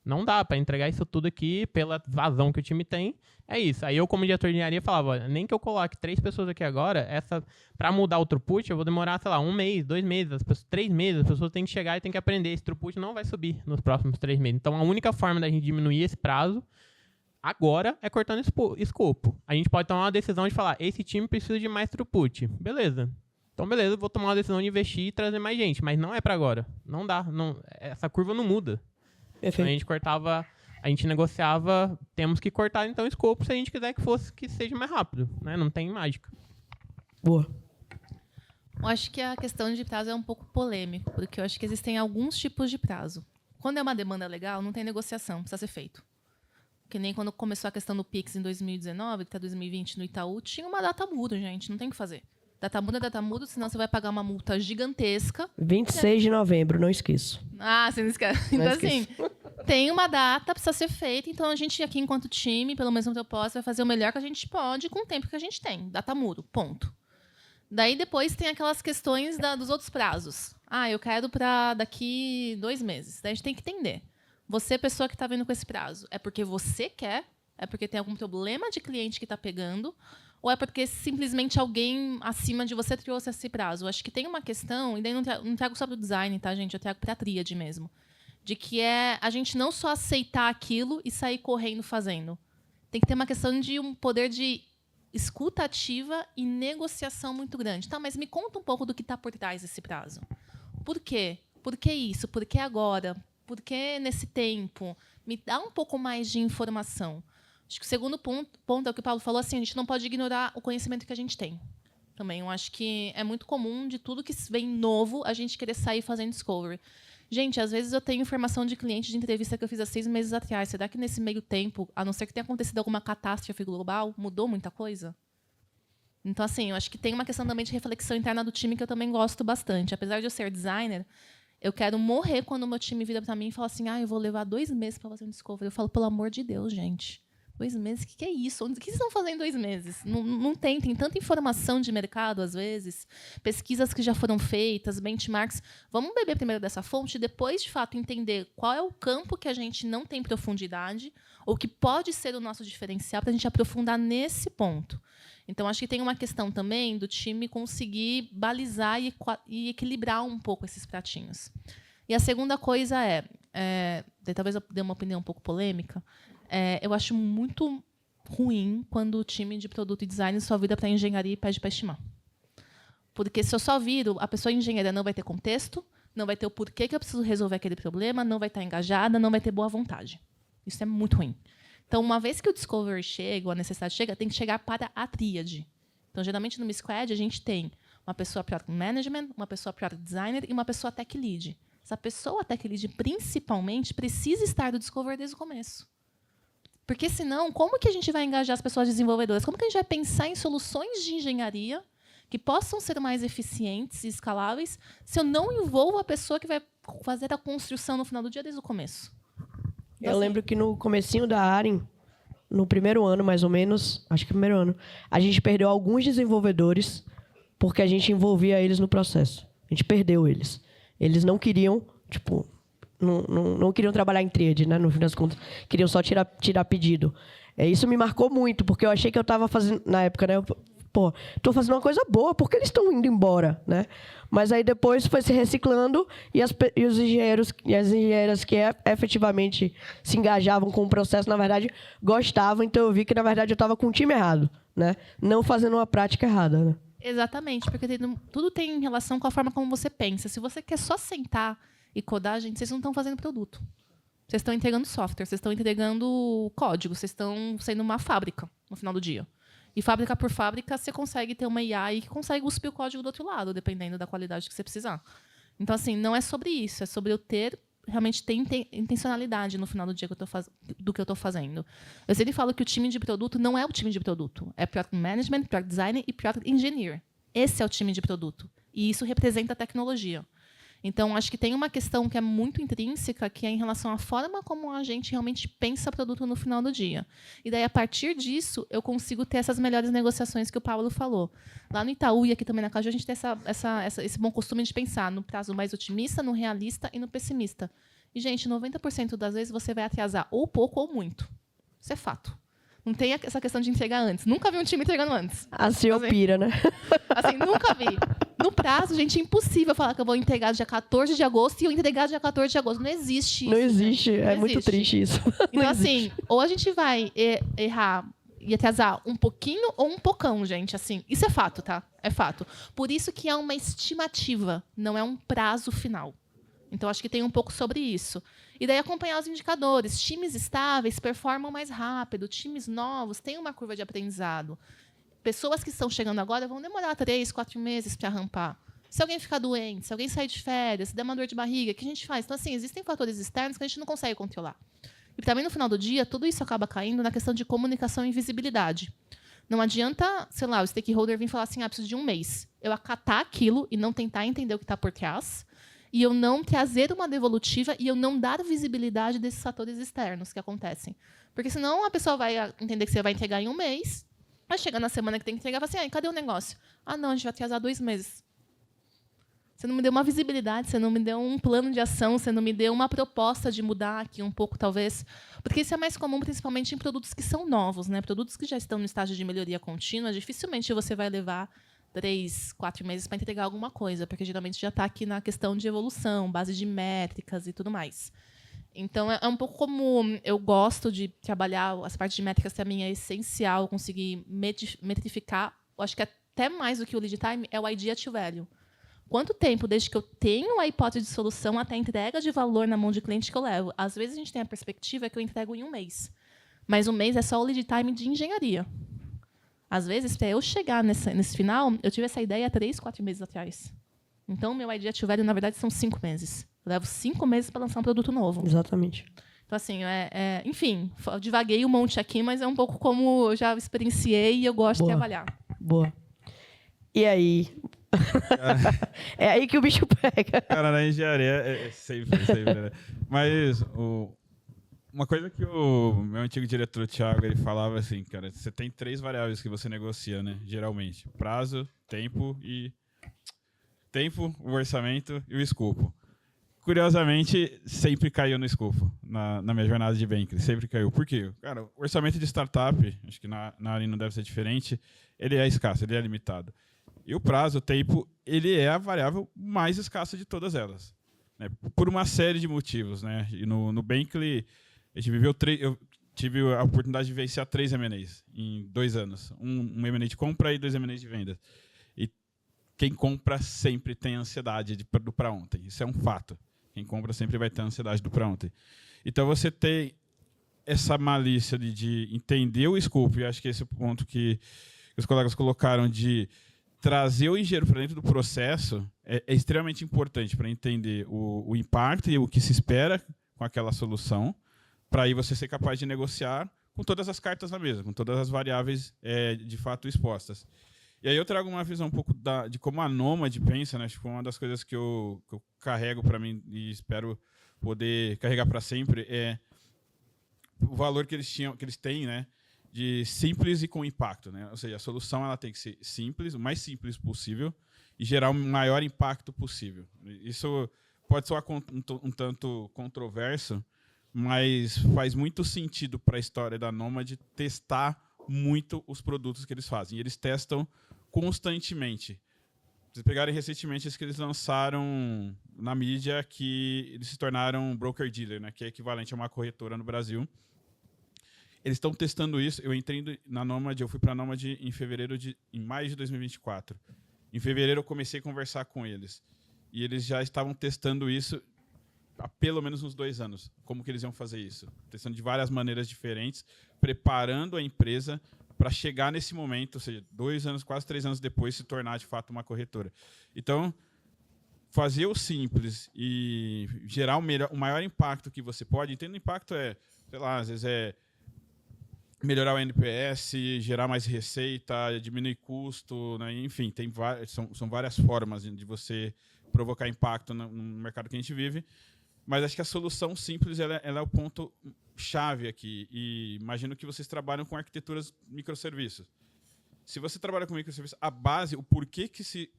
[SPEAKER 2] não dá para entregar isso tudo aqui pela vazão que o time tem. É isso. Aí eu, como diretor de engenharia, falava, olha, nem que eu coloque 3 pessoas aqui agora, para mudar o throughput, eu vou demorar, sei lá, 1 mês, 2 meses, 3 meses. As pessoas têm que chegar e têm que aprender. Esse throughput não vai subir nos próximos 3 meses. Então, a única forma da gente diminuir esse prazo agora é cortando escopo. A gente pode tomar uma decisão de falar, esse time precisa de mais throughput. Beleza. Então, beleza, eu vou tomar uma decisão de investir e trazer mais gente. Mas não é para agora. Não dá. Essa curva não muda. Então, a gente cortava, a gente negociava, temos que cortar então o escopo se a gente quiser que seja mais rápido. Né? Não tem mágica.
[SPEAKER 1] Boa.
[SPEAKER 3] Eu acho que a questão de prazo é um pouco polêmico, porque eu acho que existem alguns tipos de prazo. Quando é uma demanda legal, não tem negociação, precisa ser feito. Que nem quando começou a questão do Pix em 2019, até 2020 no Itaú, tinha uma data muda, gente, não tem o que fazer. Data muda, senão você vai pagar uma multa gigantesca.
[SPEAKER 1] 26 de novembro, não esqueço.
[SPEAKER 3] Ah, você não esquece. Então, assim, tem uma data, precisa ser feita, então a gente aqui, enquanto time, pelo menos no teu posto, vai fazer o melhor que a gente pode com o tempo que a gente tem. Data muda, ponto. Daí depois tem aquelas questões dos outros prazos. Ah, eu quero para daqui 2 meses. Daí a gente tem que entender. Você, pessoa que está vendo com esse prazo, é porque você quer? É porque tem algum problema de cliente que está pegando? Ou é porque simplesmente alguém acima de você trouxe esse prazo? Eu acho que tem uma questão, e daí não trago só para o design, tá, gente? Eu trago para a tríade mesmo. De que é a gente não só aceitar aquilo e sair correndo fazendo. Tem que ter uma questão de um poder de escuta ativa e negociação muito grande. Tá, mas me conta um pouco do que está por trás desse prazo. Por quê? Por que isso? Por que agora? Por que nesse tempo? Me dá um pouco mais de informação. Acho que o segundo ponto é o que o Paulo falou, assim, a gente não pode ignorar o conhecimento que a gente tem. Também, eu acho que é muito comum de tudo que vem novo, a gente querer sair fazendo discovery. Gente, às vezes eu tenho informação de cliente de entrevista que eu fiz há 6 meses atrás. Será que nesse meio tempo, a não ser que tenha acontecido alguma catástrofe global, mudou muita coisa? Então, assim, eu acho que tem uma questão também de reflexão interna do time que eu também gosto bastante. Apesar de eu ser designer, eu quero morrer quando o meu time vira para mim e fala assim, eu vou levar 2 meses para fazer um discovery. Eu falo, pelo amor de Deus, gente. 2 meses? O que é isso? O que vocês estão fazendo em 2 meses? Não tem tanta informação de mercado, às vezes, pesquisas que já foram feitas, benchmarks. Vamos beber primeiro dessa fonte e depois, de fato, entender qual é o campo que a gente não tem profundidade ou que pode ser o nosso diferencial para a gente aprofundar nesse ponto. Então, acho que tem uma questão também do time conseguir balizar e equilibrar um pouco esses pratinhos. E a segunda coisa talvez eu dê uma opinião um pouco polêmica, eu acho muito ruim quando o time de produto e design só vira para engenharia e pede para estimar. Porque se eu só viro, a pessoa engenheira não vai ter contexto, não vai ter o porquê que eu preciso resolver aquele problema, não vai estar engajada, não vai ter boa vontade. Isso é muito ruim. Então, uma vez que o discovery chega, ou a necessidade chega, tem que chegar para a tríade. Então, geralmente, no Squad, a gente tem uma pessoa Product Management, uma pessoa Product Designer e uma pessoa Tech Lead. Essa pessoa Tech Lead, principalmente, precisa estar do discovery desde o começo. Porque, senão, como que a gente vai engajar as pessoas desenvolvedoras? Como que a gente vai pensar em soluções de engenharia que possam ser mais eficientes e escaláveis se eu não envolvo a pessoa que vai fazer a construção no final do dia desde o começo?
[SPEAKER 1] Eu lembro que no comecinho da Arin, no primeiro ano, mais ou menos, acho que primeiro ano, a gente perdeu alguns desenvolvedores porque a gente envolvia eles no processo. A gente perdeu eles. Eles não queriam, não queriam trabalhar em tríade, né? No fim das contas, queriam só tirar pedido. Isso me marcou muito, porque eu achei que eu estava fazendo, na época, né? Estou fazendo uma coisa boa, por que eles estão indo embora, né? Mas aí depois foi se reciclando e os engenheiros e as engenheiras que efetivamente se engajavam com o processo, na verdade, gostavam. Então eu vi que, na verdade, eu estava com o time errado, né? Não fazendo uma prática errada, né?
[SPEAKER 3] Exatamente, porque tudo tem relação com a forma como você pensa. Se você quer só sentar e codar, gente, vocês não estão fazendo produto. Vocês estão entregando software, vocês estão entregando código, vocês estão sendo uma fábrica no final do dia. E fábrica por fábrica, você consegue ter uma AI que consegue cuspir o código do outro lado, dependendo da qualidade que você precisar. Então, assim, não é sobre isso. É sobre eu realmente ter intencionalidade no final do dia do que eu estou fazendo. Eu sempre falo que o time de produto não é o time de produto. É Product Management, Product Design e Product Engineer. Esse é o time de produto. E isso representa a tecnologia. Então, acho que tem uma questão que é muito intrínseca, que é em relação à forma como a gente realmente pensa produto no final do dia. E daí, a partir disso, eu consigo ter essas melhores negociações que o Paulo falou. Lá no Itaú e aqui também na Caju, a gente tem esse bom costume de pensar no prazo mais otimista, no realista e no pessimista. E, gente, 90% das vezes você vai atrasar ou pouco ou muito. Isso é fato. Não tem essa questão de entregar antes. Nunca vi um time entregando antes.
[SPEAKER 1] A senhor pira, né?
[SPEAKER 3] Assim, nunca vi. No prazo, gente, é impossível falar que eu vou entregar dia 14 de agosto e eu entregar dia 14 de agosto. Não existe isso.
[SPEAKER 1] Não existe.
[SPEAKER 3] Né? Não
[SPEAKER 1] muito triste isso.
[SPEAKER 3] Então, assim, ou a gente vai errar e atrasar um pouquinho ou um pocão, gente. Assim, isso é fato, tá? É fato. Por isso que é uma estimativa, não é um prazo final. Então, acho que tem um pouco sobre isso. E daí acompanhar os indicadores. Times estáveis performam mais rápido. Times novos têm uma curva de aprendizado. Pessoas que estão chegando agora vão demorar 3, 4 meses para rampar. Se alguém ficar doente, se alguém sair de férias, se der uma dor de barriga, o que a gente faz? Então, assim, existem fatores externos que a gente não consegue controlar. E também, no final do dia, tudo isso acaba caindo na questão de comunicação e visibilidade. Não adianta, sei lá, o stakeholder vir falar assim, preciso de 1 mês. Eu acatar aquilo e não tentar entender o que está por trás, e eu não trazer uma devolutiva e eu não dar visibilidade desses fatores externos que acontecem. Porque senão a pessoa vai entender que você vai entregar em 1 mês, vai chegar na semana que tem que entregar e fala assim, cadê o negócio? Não, a gente vai atrasar 2 meses. Você não me deu uma visibilidade, você não me deu um plano de ação, você não me deu uma proposta de mudar aqui um pouco, talvez. Porque isso é mais comum, principalmente em produtos que são novos, né? Produtos que já estão no estágio de melhoria contínua, dificilmente você vai levar 3, 4 meses para entregar alguma coisa, porque geralmente já está aqui na questão de evolução, base de métricas e tudo mais. Então, é um pouco como eu gosto de trabalhar, as partes de métricas para mim é essencial, conseguir metrificar, eu acho que até mais do que o lead time, é o idea to value. Quanto tempo, desde que eu tenho a hipótese de solução até a entrega de valor na mão de cliente que eu levo? Às vezes, a gente tem a perspectiva que eu entrego em 1 mês, mas 1 mês é só o lead time de engenharia. Às vezes, para eu chegar nesse final, eu tive essa ideia há 3, 4 meses atrás. Então, meu idea to value, na verdade, são 5 meses. Eu levo 5 meses para lançar um produto novo.
[SPEAKER 1] Exatamente.
[SPEAKER 3] Então, assim, enfim, eu divaguei um monte aqui, mas é um pouco como eu já experienciei e eu gosto de trabalhar.
[SPEAKER 1] Boa. E aí? É aí que o bicho pega.
[SPEAKER 4] Cara, na engenharia é sempre, né? Mas Uma coisa que o meu antigo diretor, Thiago, ele falava assim, cara, você tem 3 variáveis que você negocia, né? Geralmente. Prazo, tempo, o orçamento e o escopo. Curiosamente, sempre caiu no escopo, na minha jornada de Bankley. Sempre caiu. Por quê? Cara, o orçamento de startup, acho que na área não deve ser diferente, ele é escasso, ele é limitado. E o prazo, o tempo, ele é a variável mais escassa de todas elas, né? Por uma série de motivos, né? E no Bankley, eu tive a oportunidade de vivenciar 3 M&As em 2 anos. Um M&A de compra e 2 M&As de venda. E quem compra sempre tem ansiedade do para ontem. Isso é um fato. Quem compra sempre vai ter ansiedade do para ontem. Então, você tem essa malícia de entender o escopo, e acho que esse é o ponto que os colegas colocaram, de trazer o engenheiro para dentro do processo, é extremamente importante para entender o impacto e o que se espera com aquela solução, para aí você ser capaz de negociar com todas as cartas na mesa, com todas as variáveis de fato expostas. E aí eu trago uma visão um pouco de como a Nômade pensa, né? Acho que uma das coisas que eu carrego para mim e espero poder carregar para sempre é o valor que eles têm, né? De simples e com impacto, né? Ou seja, a solução ela tem que ser simples, o mais simples possível, e gerar o maior impacto possível. Isso pode soar um tanto controverso, mas faz muito sentido para a história da Nômade testar muito os produtos que eles fazem. E eles testam constantemente. Vocês pegarem recentemente os que eles lançaram na mídia, que eles se tornaram broker-dealer, né, que é equivalente a uma corretora no Brasil. Eles estão testando isso. Eu entrei na Nômade, eu fui para a Nômade em maio de 2024. Em fevereiro eu comecei a conversar com eles. E eles já estavam testando isso há pelo menos uns 2 anos. Como que eles iam fazer isso? Testando de várias maneiras diferentes, preparando a empresa para chegar nesse momento, ou seja, 2 anos, quase 3 anos depois, se tornar de fato uma corretora. Então, fazer o simples e gerar o maior impacto que você pode. Entendo, o impacto sei lá, às vezes melhorar o NPS, gerar mais receita, diminuir custo, né? Enfim, são várias formas de você provocar impacto no mercado que a gente vive. Mas acho que a solução simples ela é o ponto-chave aqui. E imagino que vocês trabalham com arquiteturas microserviços. Se você trabalha com microserviços, a base, o porquê que se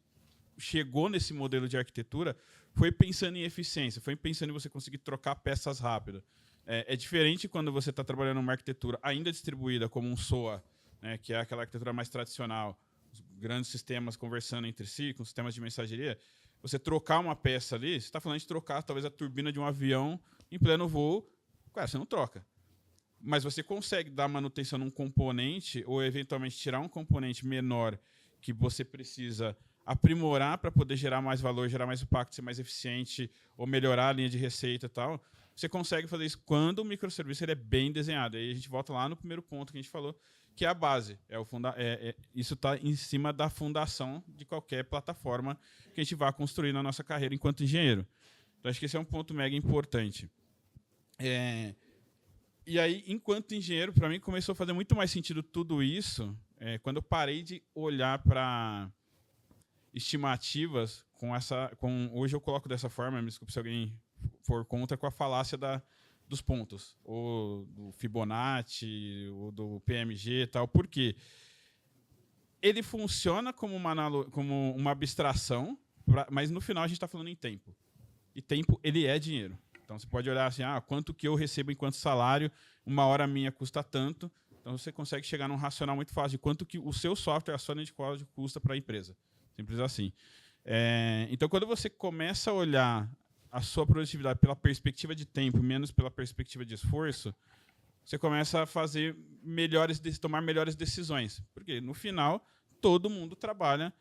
[SPEAKER 4] chegou nesse modelo de arquitetura, foi pensando em eficiência, foi pensando em você conseguir trocar peças rápido. É diferente quando você está trabalhando numa arquitetura ainda distribuída, como um SOA, né, que é aquela arquitetura mais tradicional, os grandes sistemas conversando entre si, com sistemas de mensageria. Você trocar uma peça ali, você está falando de trocar talvez a turbina de um avião em pleno voo, cara, você não troca. Mas você consegue dar manutenção num componente ou eventualmente tirar um componente menor que você precisa aprimorar para poder gerar mais valor, gerar mais impacto, ser mais eficiente ou melhorar a linha de receita e tal. Você consegue fazer isso quando o microserviço ele é bem desenhado. Aí a gente volta lá no primeiro ponto que a gente falou, que é a base. Isso está em cima da fundação de qualquer plataforma que a gente vá construir na nossa carreira enquanto engenheiro. Então, acho que esse é um ponto mega importante. E aí, enquanto engenheiro, para mim, começou a fazer muito mais sentido tudo isso quando eu parei de olhar para estimativas hoje eu coloco dessa forma, me desculpe se alguém for contra, com a falácia dos pontos, ou do Fibonacci, ou do PMG e tal. Por quê? Ele funciona como uma abstração, mas no final a gente está falando em tempo. E tempo, ele é dinheiro. Então, você pode olhar assim, quanto que eu recebo enquanto salário, 1 hora minha custa tanto. Então, você consegue chegar num racional muito fácil de quanto que o seu software, a sua linha de código, custa para a empresa. Simples assim. Então, quando você começa a olhar a sua produtividade pela perspectiva de tempo, menos pela perspectiva de esforço, você começa a tomar melhores decisões. Porque, no final, todo mundo trabalha,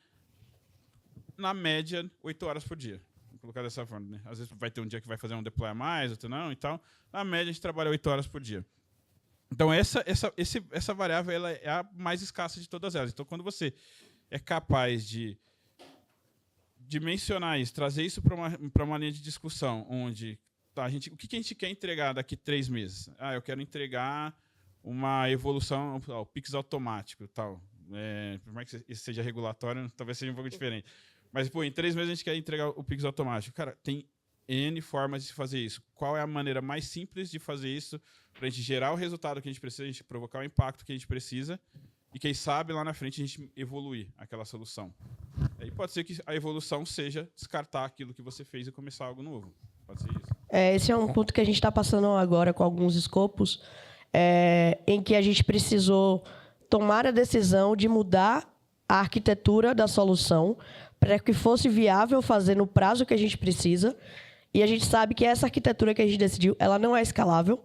[SPEAKER 4] na média, 8 horas por dia. Vou colocar dessa forma, né? Às vezes vai ter um dia que vai fazer um deploy a mais, outro não, e tal. Na média, a gente trabalha 8 horas por dia. Então, essa variável ela é a mais escassa de todas elas. Então, quando você é capaz de mencionar isso, trazer isso para uma linha de discussão, onde o que a gente quer entregar daqui 3 meses? Eu quero entregar uma evolução ao Pix automático, tal. Por mais que isso seja regulatório, talvez seja um pouco diferente. Mas, em 3 meses a gente quer entregar o Pix automático. Cara, tem N formas de fazer isso. Qual é a maneira mais simples de fazer isso para a gente gerar o resultado que a gente precisa, a gente provocar o impacto que a gente precisa e quem sabe lá na frente a gente evoluir aquela solução. Aí pode ser que a evolução seja descartar aquilo que você fez e começar algo novo. Pode ser isso.
[SPEAKER 1] Esse é um ponto que a gente está passando agora com alguns escopos, em que a gente precisou tomar a decisão de mudar a arquitetura da solução para que fosse viável fazer no prazo que a gente precisa. E a gente sabe que essa arquitetura que a gente decidiu, ela não é escalável.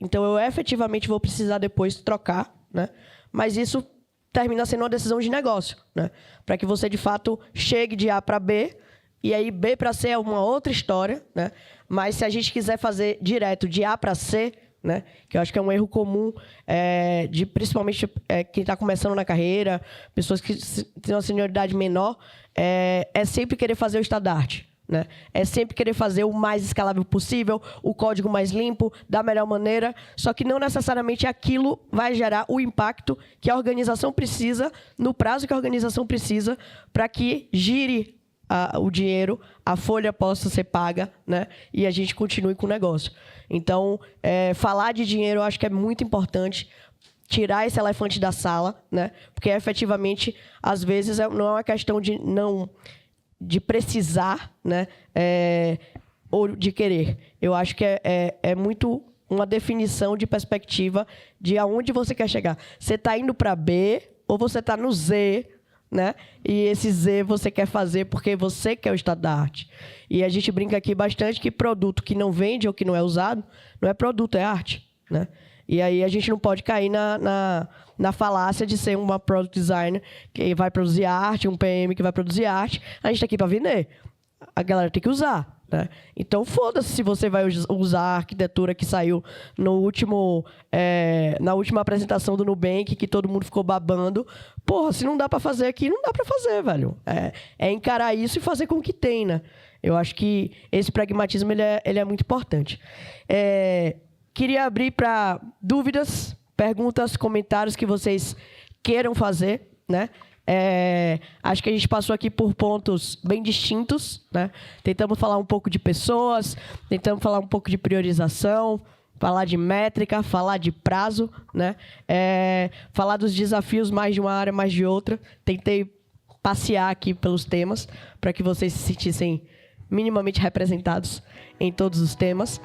[SPEAKER 1] Então, eu efetivamente vou precisar depois trocar, né? Mas isso termina sendo uma decisão de negócio, né? Para que você, de fato, chegue de A para B, e aí B para C é uma outra história, né? Mas se a gente quiser fazer direto de A para C, né? Que eu acho que é um erro comum, de principalmente quem está começando na carreira, pessoas que têm uma senioridade menor, é sempre querer fazer o estado da arte, né? É sempre querer fazer o mais escalável possível, o código mais limpo, da melhor maneira, só que não necessariamente aquilo vai gerar o impacto que a organização precisa, no prazo que a organização precisa, para que gire o dinheiro, a folha possa ser paga, né? E a gente continue com o negócio. Então, falar de dinheiro eu acho que é muito importante, tirar esse elefante da sala, né? Porque efetivamente, às vezes, não é uma questão de precisar, né? Ou de querer. Eu acho que é muito uma definição de perspectiva de aonde você quer chegar. Você está indo para B ou você está no Z, né? E esse Z você quer fazer porque você quer o estado da arte. E a gente brinca aqui bastante que produto que não vende ou que não é usado não é produto, é arte, né? E aí a gente não pode cair na falácia de ser uma product designer que vai produzir arte, um PM que vai produzir arte. A gente está aqui para vender. A galera tem que usar, né? Então, foda-se se você vai usar a arquitetura que saiu no último, na última apresentação do Nubank, que todo mundo ficou babando. Porra, se não dá para fazer aqui, não dá para fazer, velho. É encarar isso e fazer com o que tem, né? Eu acho que esse pragmatismo ele é muito importante. Queria abrir para dúvidas, perguntas, comentários que vocês queiram fazer, né? Acho que a gente passou aqui por pontos bem distintos, né? Tentamos falar um pouco de pessoas, tentamos falar um pouco de priorização, falar de métrica, falar de prazo, né? Falar dos desafios mais de uma área, mais de outra. Tentei passear aqui pelos temas para que vocês se sentissem minimamente representados em todos os temas.